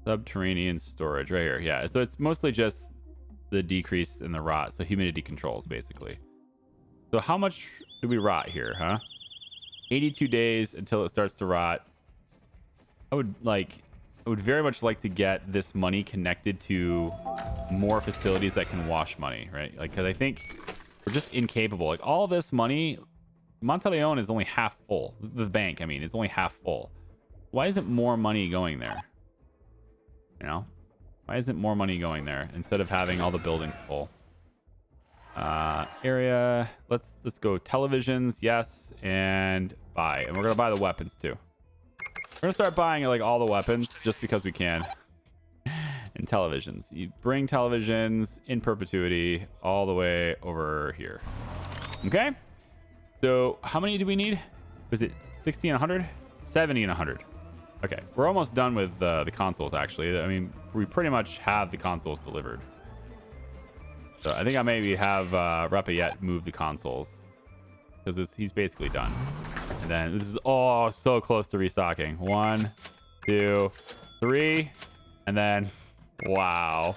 Subterranean storage right here. Yeah. So it's mostly just the decrease in the rot. So humidity controls basically. So how much do we rot here, huh? 82 days until it starts to rot. I would very much like to get this money connected to more facilities that can wash money, right? Like, because I think we're just incapable. Like all this money, Monteleone is only half full. The bank, I mean, is only half full. Why isn't more money going there? Why isn't more money going there instead of having all the buildings full? Area. Let's go televisions. Yes, and buy. And we're gonna buy the weapons too. We're gonna start buying like all the weapons just because we can. And televisions. You bring televisions in perpetuity all the way over here. Okay. So how many do we need? Was it 60 and 100? 70 and 100. Okay, we're almost done with the consoles, actually. I mean, we pretty much have the consoles delivered. So I think I maybe have Rafaela move the consoles. Because he's basically done. And then this is so close to restocking. 1, 2, 3. And then, wow.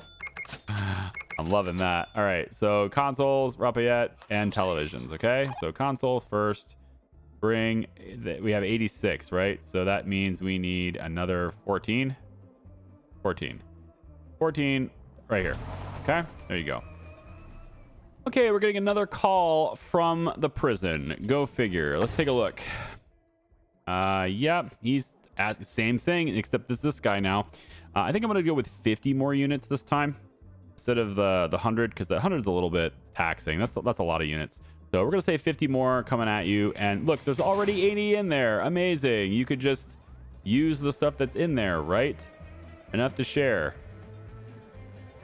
I'm loving that. All right, so consoles, Rafaela, and televisions, okay? So console first. We have 86, right? So that means we need another 14 right here. Okay, there you go. Okay, we're getting another call from the prison. Go figure. Let's take a look. Yep, he's asking same thing, except this guy now. I think I'm gonna go with 50 more units this time instead of the 100, because the 100 is a little bit taxing. That's a lot of units. So we're going to say 50 more coming at you. And look, there's already 80 in there. Amazing. You could just use the stuff that's in there, right? Enough to share.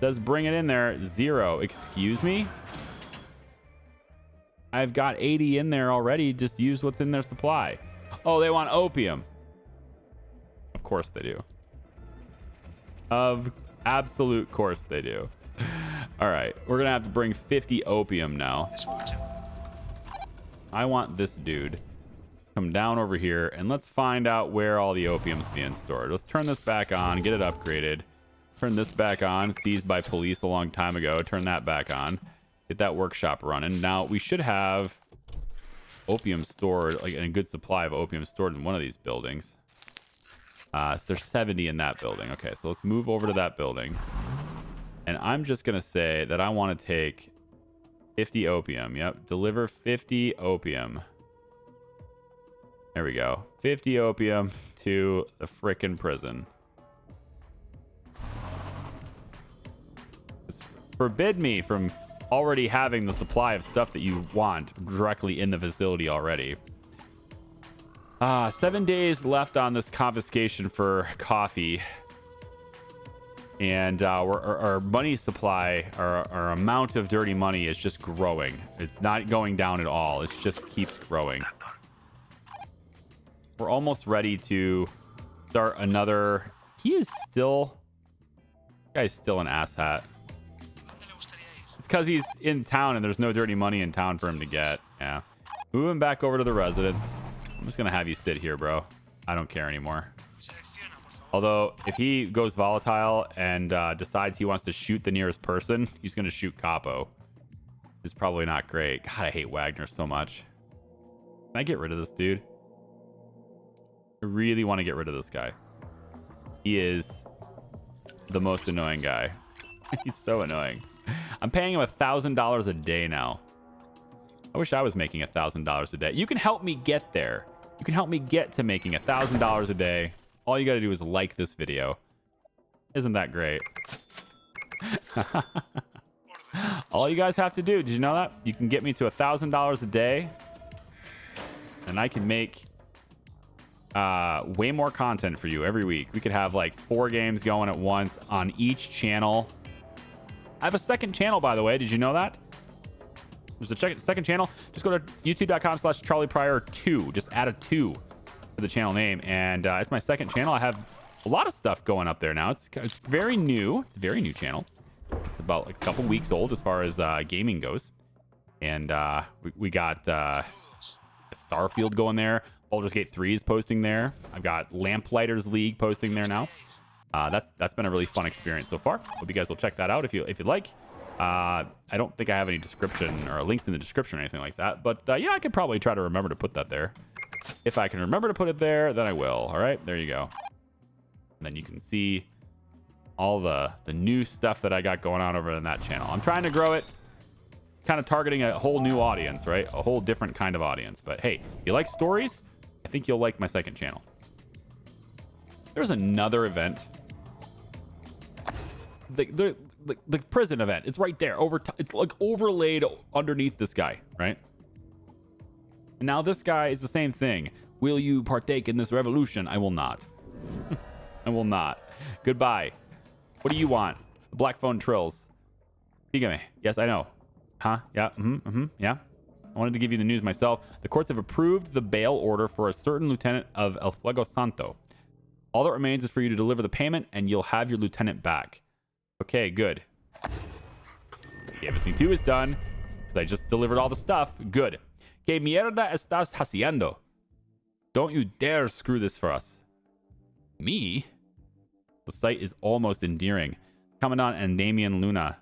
Does bring it in there. 0. Excuse me? I've got 80 in there already. Just use what's in their supply. Oh, they want opium. Of course they do. Of absolute course they do. All right. We're going to have to bring 50 opium now. I want this dude come down over here and let's find out where all the opium's being stored. Let's turn this back on, get it upgraded. Turn this back on, seized by police a long time ago. Turn that back on, get that workshop running. Now we should have opium stored, like a good supply of opium stored in one of these buildings. So there's 70 in that building. Okay, so let's move over to that building. And I'm just gonna say that I want to take 50 opium. Yep. Deliver 50 opium. There we go. 50 opium to the frickin' prison. Just forbid me from already having the supply of stuff that you want directly in the facility already. 7 days left on this confiscation for coffee. And our money supply, our amount of dirty money is just growing. It's not going down at all. It just keeps growing. We're almost ready to start another. He is still... This guy's still an asshat. It's because he's in town and there's no dirty money in town for him to get. Yeah. Moving back over to the residence. I'm just going to have you sit here, bro. I don't care anymore. Although, if he goes volatile and decides he wants to shoot the nearest person, he's going to shoot Capo. It's probably not great. God, I hate Wagner so much. Can I get rid of this dude? I really want to get rid of this guy. He is the most annoying guy. He's so annoying. I'm paying him $1,000 a day now. I wish I was making $1,000 a day. You can help me get there. You can help me get to making $1,000 a day. All you got to do is like this video. Isn't that great? All you guys have to do, did you know that? You can get me to $1,000 a day. And I can make way more content for you every week. We could have like 4 games going at once on each channel. I have a second channel, by the way. Did you know that? There's a second channel. Just go to youtube.com/CharliePryor2. Just add a 2 to the channel name. And it's my second channel. I have a lot of stuff going up there now. It's very new. It's a very new channel. It's about like a couple weeks old as far as gaming goes. And we got Starfield going there. Baldur's Gate 3 is posting there. I've got Lamplighters League posting there now. That's been a really fun experience so far. Hope you guys will check that out if you'd like. I don't think I have any description or links in the description or anything like that. But yeah, I could probably try to remember to put that there. If I can remember to put it there, then I will. All right, there you go. And then you can see all the new stuff that I got going on over in that channel. I'm trying to grow it, kind of targeting a whole new audience, right? A whole different kind of audience. But hey, if you like stories, I think you'll like my second channel. There's another event. The prison event. It's right there. It's like overlaid underneath this guy, right? And now this guy is the same thing. Will you partake in this revolution? I will not. I will not. Goodbye. What do you want? The black phone trills. Dígame. Yes, I know. Huh? Yeah. Yeah. I wanted to give you the news myself. The courts have approved the bail order for a certain lieutenant of El Fuego Santo. All that remains is for you to deliver the payment, and you'll have your lieutenant back. Okay, good. Okay, everything 2 is done, because I just delivered all the stuff. Good. Que mierda estás haciendo? Don't you dare screw this for us. Me? The sight is almost endearing. Commandant and Damian Luna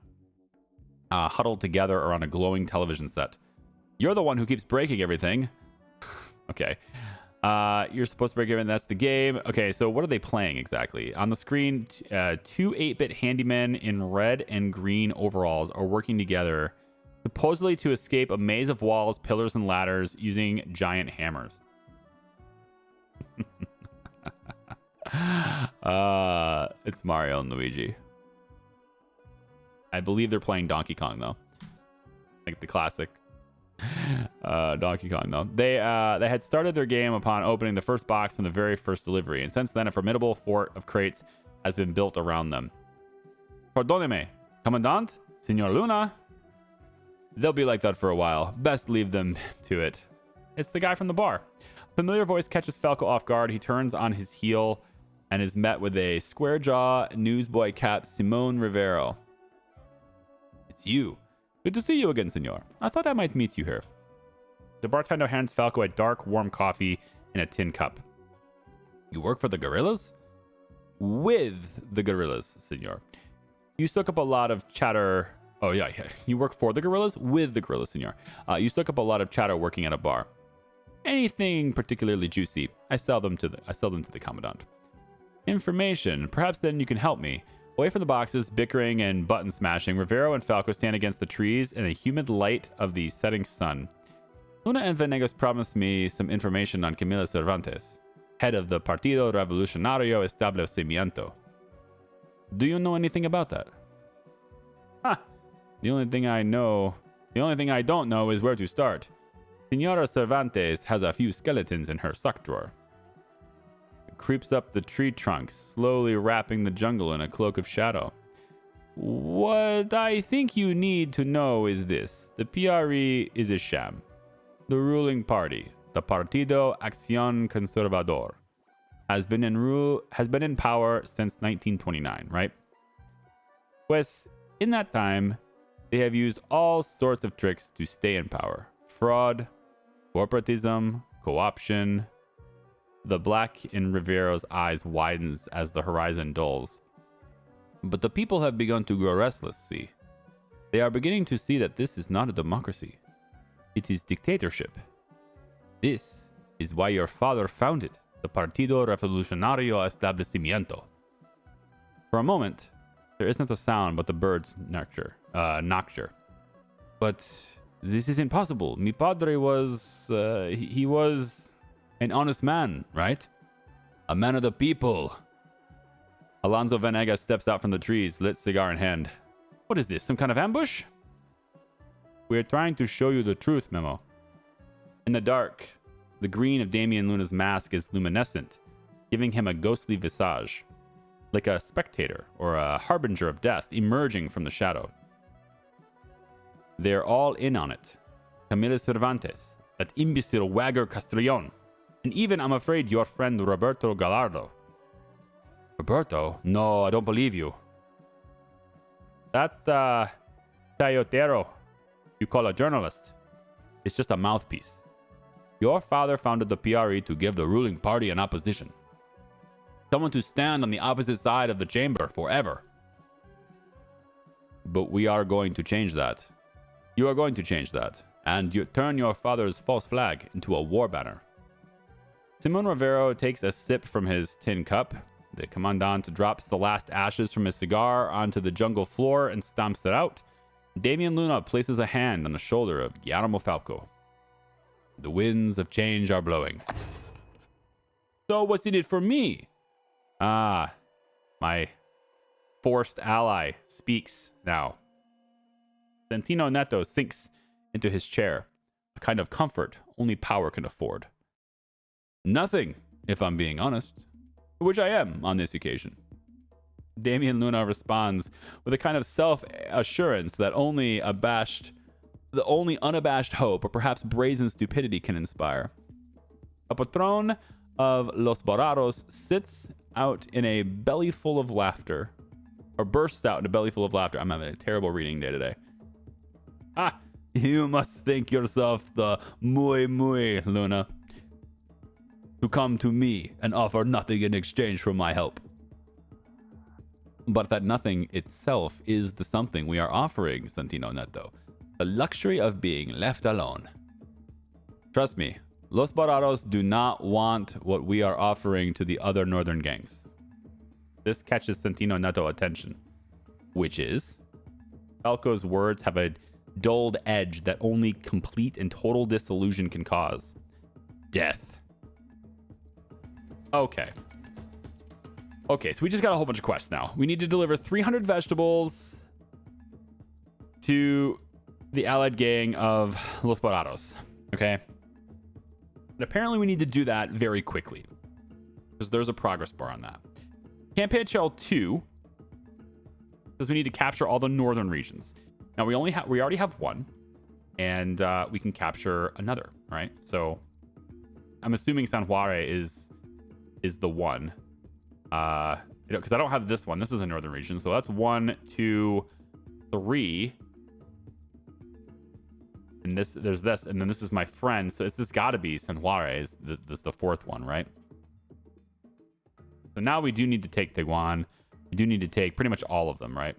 huddled together around a glowing television set. You're the one who keeps breaking everything. Okay. You're supposed to break everything. That's the game. Okay, so what are they playing exactly? On the screen, 2 8-bit handymen in red and green overalls are working together, supposedly to escape a maze of walls, pillars, and ladders using giant hammers. It's Mario and Luigi. I believe they're playing Donkey Kong, though. Like the classic Donkey Kong, though. They had started their game upon opening the first box from the very first delivery, and since then a formidable fort of crates has been built around them. Pardoneme, Commandant, Senor Luna. They'll be like that for a while. Best leave them to it. It's the guy from the bar. A familiar voice catches Falco off guard. He turns on his heel and is met with a square jaw newsboy cap, Simone Rivero. It's you. Good to see you again, senor. I thought I might meet you here. The bartender hands Falco a dark, warm coffee in a tin cup. You work for the guerrillas? With the guerrillas, senor. You soak up a lot of chatter. Oh, yeah. You work for the guerrillas? With the guerrillas, senor. You soak up a lot of chatter working at a bar. Anything particularly juicy, I sell them to the commandant. Information. Perhaps then you can help me. Away from the boxes, bickering and button smashing, Rivero and Falco stand against the trees in the humid light of the setting sun. Luna and Venegas promised me some information on Camila Cervantes, head of the Partido Revolucionario Establecimiento. Do you know anything about that? The only thing I don't know is where to start. Senora Cervantes has a few skeletons in her sock drawer. creeps up the tree trunks, slowly wrapping the jungle in a cloak of shadow. What I think you need to know is this. The PRE is a sham. The ruling party, the Partido Acción Conservador, has been in power since 1929, right? Pues, in that time, they have used all sorts of tricks to stay in power. Fraud, corporatism, co-option. The black in Rivero's eyes widens as the horizon dulls. But the people have begun to grow restless, see? They are beginning to see that this is not a democracy. It is dictatorship. This is why your father founded the Partido Revolucionario Establecimiento. For a moment, there isn't a sound but the bird's nocture. But this is impossible. Mi padre was... he was an honest man, right? A man of the people. Alonso Venegas steps out from the trees, lit cigar in hand. What is this, some kind of ambush? We are trying to show you the truth, Memo. In the dark, the green of Damian Luna's mask is luminescent, giving him a ghostly visage, like a spectator or a harbinger of death emerging from the shadow. They're all in on it. Camila Cervantes, that imbecile wagger Castrillon, and even, I'm afraid, your friend Roberto Gallardo. Roberto? No, I don't believe you. That, Chayotero you call a journalist is just a mouthpiece. Your father founded the PRE to give the ruling party an opposition. Someone to stand on the opposite side of the chamber forever. But we are going to change that. You are going to change that. And you turn your father's false flag into a war banner. Simon Rivero takes a sip from his tin cup. The commandant drops the last ashes from his cigar onto the jungle floor and stomps it out. Damian Luna places a hand on the shoulder of Guillermo Falco. The winds of change are blowing. So what's in it for me? Ah, my forced ally speaks now. Santino Neto sinks into his chair, a kind of comfort only power can afford. Nothing, if I'm being honest, which I am on this occasion. Damian Luna responds with a kind of self-assurance that only unabashed hope or perhaps brazen stupidity can inspire. A patron of Los Borados sits out in a belly full of laughter, or bursts out in a belly full of laughter. I'm having a terrible reading day today. Ah, you must think yourself the muy Luna, to come to me and offer nothing in exchange for my help. But that nothing itself is the something we are offering, Santino Neto. The luxury of being left alone. Trust me, Los Borados do not want what we are offering to the other northern gangs. This catches Santino Neto attention, which is Falco's words have a dulled edge that only complete and total disillusion can cause. Death. Okay, so we just got a whole bunch of quests now. We need to deliver 300 vegetables to the allied gang of Los Borados. Okay? And apparently we need to do that very quickly, because there's a progress bar on that. Campaign Shell 2 says we need to capture all the northern regions. Now we already have one, and we can capture another, right? So I'm assuming San Juare is the one. Because I don't have this one. This is a northern region. So that's 1, 2, 3. And there's this. And then this is my friend. So this has got to be San Juarez. This is the fourth one, right? So now we do need to take Teguan. We do need to take pretty much all of them, right?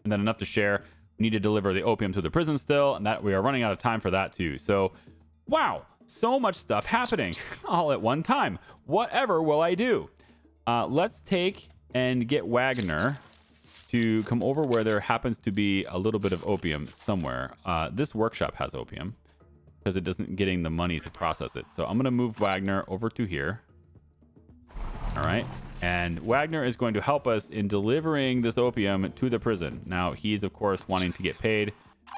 And then enough to share. We need to deliver the opium to the prison still. And that we are running out of time for that too. So, wow. So much stuff happening all at one time. Whatever will I do? Let's take and get Wagner to come over where there happens to be a little bit of opium somewhere. This workshop has opium because it doesn't getting the money to process it. So I'm going to move Wagner over to here. All right. And Wagner is going to help us in delivering this opium to the prison. Now, he's, of course, wanting to get paid.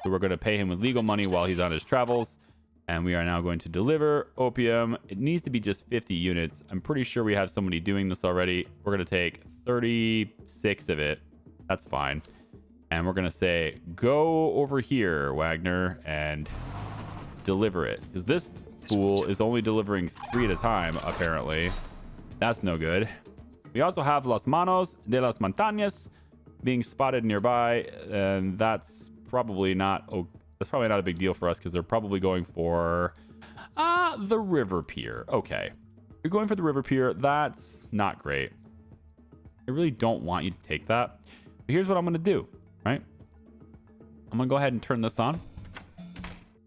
So we're going to pay him with legal money while he's on his travels. And we are now going to deliver opium. It needs to be just 50 units. I'm pretty sure we have somebody doing this already. We're going to take 36 of it. That's fine. And we're going to say, go over here, Wagner, and deliver it. Because this fool is only delivering 3 at a time, apparently. That's no good. We also have Las Manos de las Montañas being spotted nearby. And that's probably not a big deal for us because they're probably going for the river pier. Okay. You're going for the river pier. That's not great. I really don't want you to take that. But here's what I'm going to do, right? I'm going to go ahead and turn this on.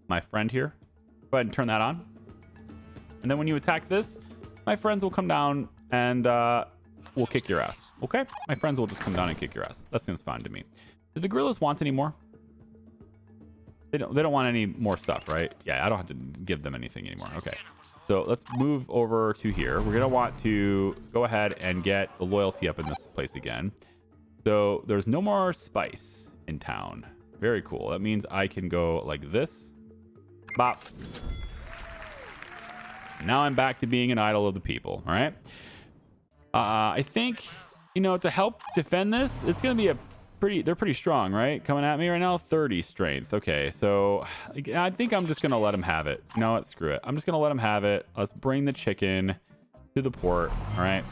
My friend here. Go ahead and turn that on. And then when you attack this, my friends will come down and will kick your ass. Okay? My friends will just come down and kick your ass. That seems fine to me. Do the guerrillas want any more? They don't want any more stuff, right? Yeah, I don't have to give them anything anymore. Okay. So let's move over to here. We're going to want to go ahead and get the loyalty up in this place again. So there's no more spice in town. Very cool. That means I can go like this. Bop. Now I'm back to being an idol of the people. All right. I think, to help defend this, it's going to be they're pretty strong, right? Coming at me right now, 30 strength. Okay, so I think I'm just gonna let him have it. You know what? Screw it. I'm just gonna let him have it. Let's bring the chicken to the port. All right.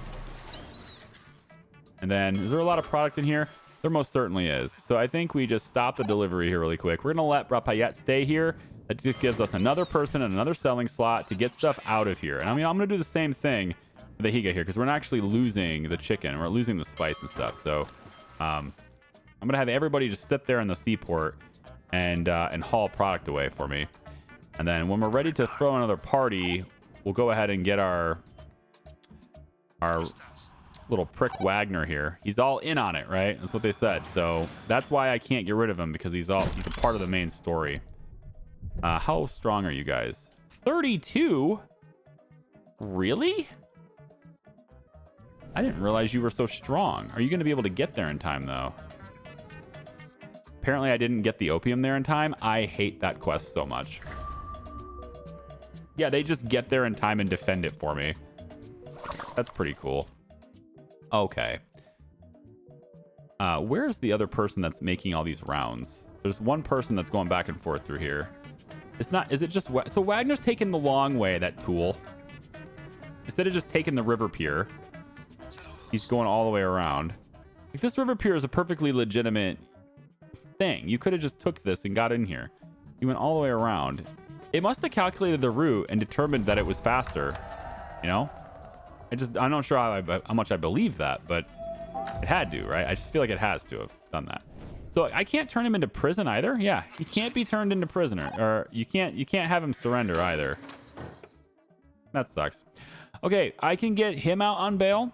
And then, is there a lot of product in here? There most certainly is. So I think we just stop the delivery here really quick. We're gonna let Rafaela stay here. That just gives us another person and another selling slot to get stuff out of here. And I'm gonna do the same thing with the Higa here because we're not actually losing the chicken. We're losing the spice and stuff. So, I'm gonna have everybody just sit there in the seaport and haul product away for me, and then when we're ready to throw another party, we'll go ahead and get our little prick Wagner here. He's all in on it, right? That's what they said. So that's why I can't get rid of him because he's a part of the main story. How strong are you guys? 32? Really? I didn't realize you were so strong. Are you going to be able to get there in time though? Apparently I didn't get the opium there in time. I hate that quest so much. Yeah, they just get there in time and defend it for me. That's pretty cool. Okay. Where's the other person that's making all these rounds? There's one person that's going back and forth through here. It's not, is it just, so Wagner's taking the long way, that tool. Instead of just taking the river pier, he's going all the way around. Like, this river pier is a perfectly legitimate thing. You could have just took this and got in here. You went all the way around. It must have calculated the route and determined that it was faster. I'm not sure how much I believe that, but it had to, right? I just feel like it has to have done that. So I can't turn him into prison either. Yeah, he can't be turned into prisoner, or you can't have him surrender either. That sucks. Okay, I can get him out on bail.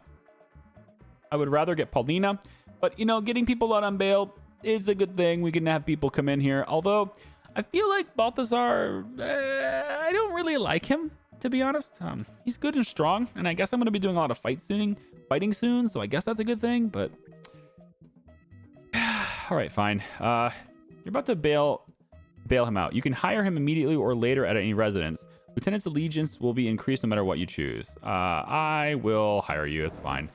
I would rather get Paulina, but getting people out on bail is a good thing. We can have people come in here. Although I feel like Balthazar, I don't really like him, to be honest. He's good and strong, and I guess I'm going to be doing a lot of fighting soon, so I guess that's a good thing, but all right, fine. You're about to bail him out. You can hire him immediately or later at any residence. Lieutenant's allegiance will be increased no matter what you choose. I will hire you. It's fine.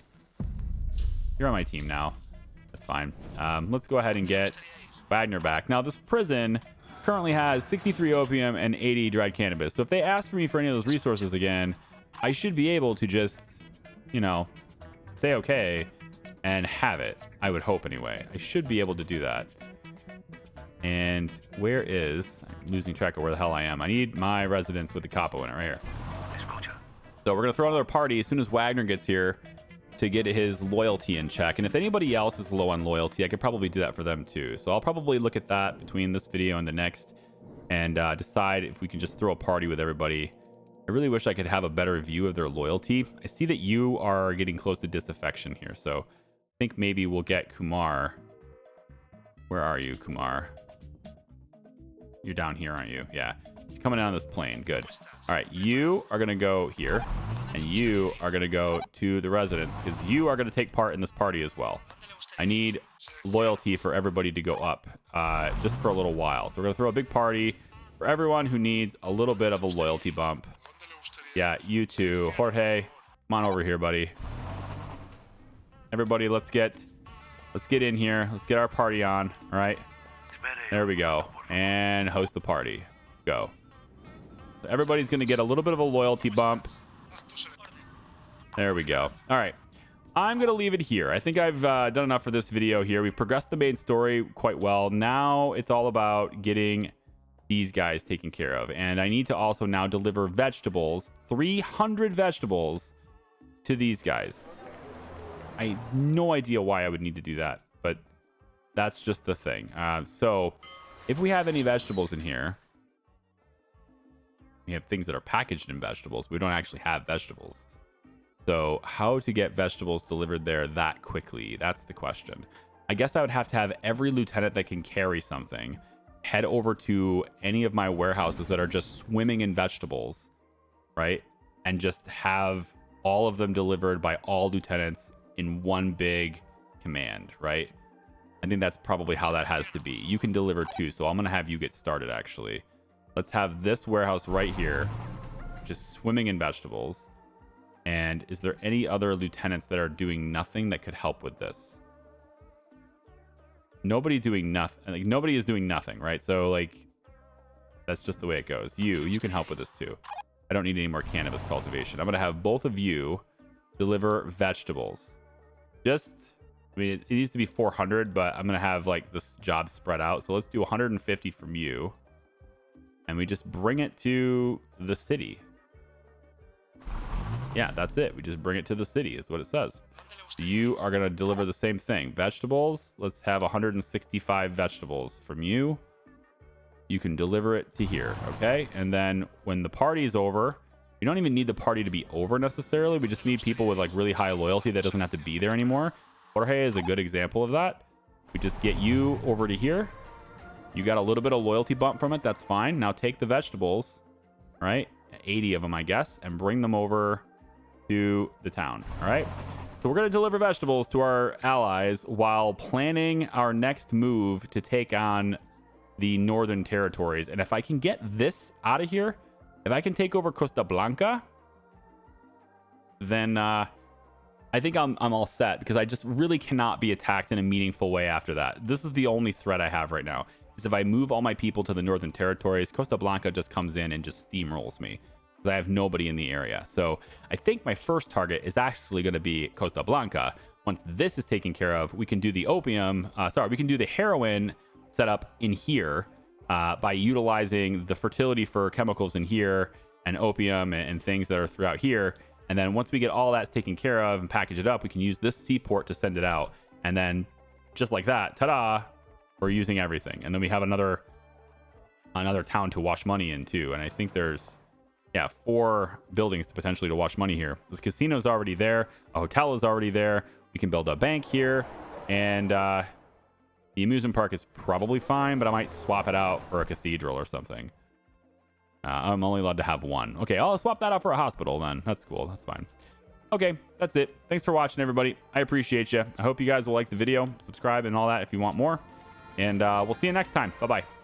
You're on my team now. That's fine. Let's go ahead and get Wagner back. Now, this prison currently has 63 opium and 80 dried cannabis. So if they ask for me for any of those resources again, I should be able to just, say okay and have it. I would hope anyway. I should be able to do that. And where is... I'm losing track of where the hell I am. I need my residence with the capo in it right here. So we're going to throw another party as soon as Wagner gets here to get his loyalty in check. And if anybody else is low on loyalty, I could probably do that for them too. So I'll probably look at that between this video and the next and decide if we can just throw a party with everybody. I really wish I could have a better view of their loyalty. I see that you are getting close to disaffection here. So I think maybe we'll get Kumar. Where are you, Kumar? You're down here, aren't you? Yeah. You're coming down this plane. Good. All right. You are going to go here. And you are going to go to the residence because you are going to take part in this party as well. I need loyalty for everybody to go up just for a little while. So we're going to throw a big party. For everyone who needs a little bit of a loyalty bump. Yeah, you too. Jorge, come on over here, buddy. Everybody, let's get in here. Let's get our party on. All right. There we go. And host the party. Go. So everybody's going to get a little bit of a loyalty bump. There we go. All right. I'm going to leave it here. I think I've done enough for this video here. We've progressed the main story quite well. Now it's all about getting these guys taken care of. And I need to also now deliver vegetables, 300 vegetables to these guys. I have no idea why I would need to do that, but that's just the thing. So if we have any vegetables in here, we have things that are packaged in vegetables. We don't actually have vegetables. So how to get vegetables delivered there that quickly? That's the question. I guess I would have to have every lieutenant that can carry something head over to any of my warehouses that are just swimming in vegetables, right? And just have all of them delivered by all lieutenants in one big command, right? I think that's probably how that has to be. You can deliver too, so I'm going to have you get started, actually. Let's have this warehouse right here just swimming in vegetables. And is there any other lieutenants that are doing nothing that could help with this? Nobody doing nothing. Like, nobody is doing nothing, right? So, like, that's just the way it goes. You can help with this too. I don't need any more cannabis cultivation. I'm going to have both of you deliver vegetables. Just, I mean, it needs to be 400, but I'm going to have, like, this job spread out. So let's do 150 from you. And we just bring it to the city. Yeah, that's it. We just bring it to the city is what it says. So you are going to deliver the same thing. Vegetables. Let's have 165 vegetables from you. You can deliver it to here. Okay. And then when the party is over, you don't even need the party to be over necessarily. We just need people with like really high loyalty that doesn't have to be there anymore. Jorge is a good example of that. We just get you over to here. You got a little bit of loyalty bump from it. That's fine. Now take the vegetables, right? 80 of them, I guess, and bring them over to the town. All right. So we're going to deliver vegetables to our allies while planning our next move to take on the northern territories. And if I can get this out of here, if I can take over Costa Blanca, then I think I'm all set, because I just really cannot be attacked in a meaningful way after that. This is the only threat I have right now, is if I move all my people to the northern territories, Costa Blanca just comes in and just steamrolls me. I have nobody in the area. So I think my first target is actually going to be Costa Blanca. Once this is taken care of, we can do the we can do the heroin setup in here by utilizing the fertility for chemicals in here and opium and things that are throughout here. And then once we get all that's taken care of and package it up, we can use this seaport to send it out. And then just like that, ta-da, we're using everything. And then we have another town to wash money in too. And I think there's 4 buildings to potentially to wash money here. The casino's already there. A hotel is already there. We can build a bank here. And the amusement park is probably fine, but I might swap it out for a cathedral or something. I'm only allowed to have one. Okay, I'll swap that out for a hospital then. That's cool. That's fine. Okay, that's it. Thanks for watching, everybody. I appreciate you. I hope you guys will like the video, subscribe, and all that if you want more. And we'll see you next time. Bye-bye.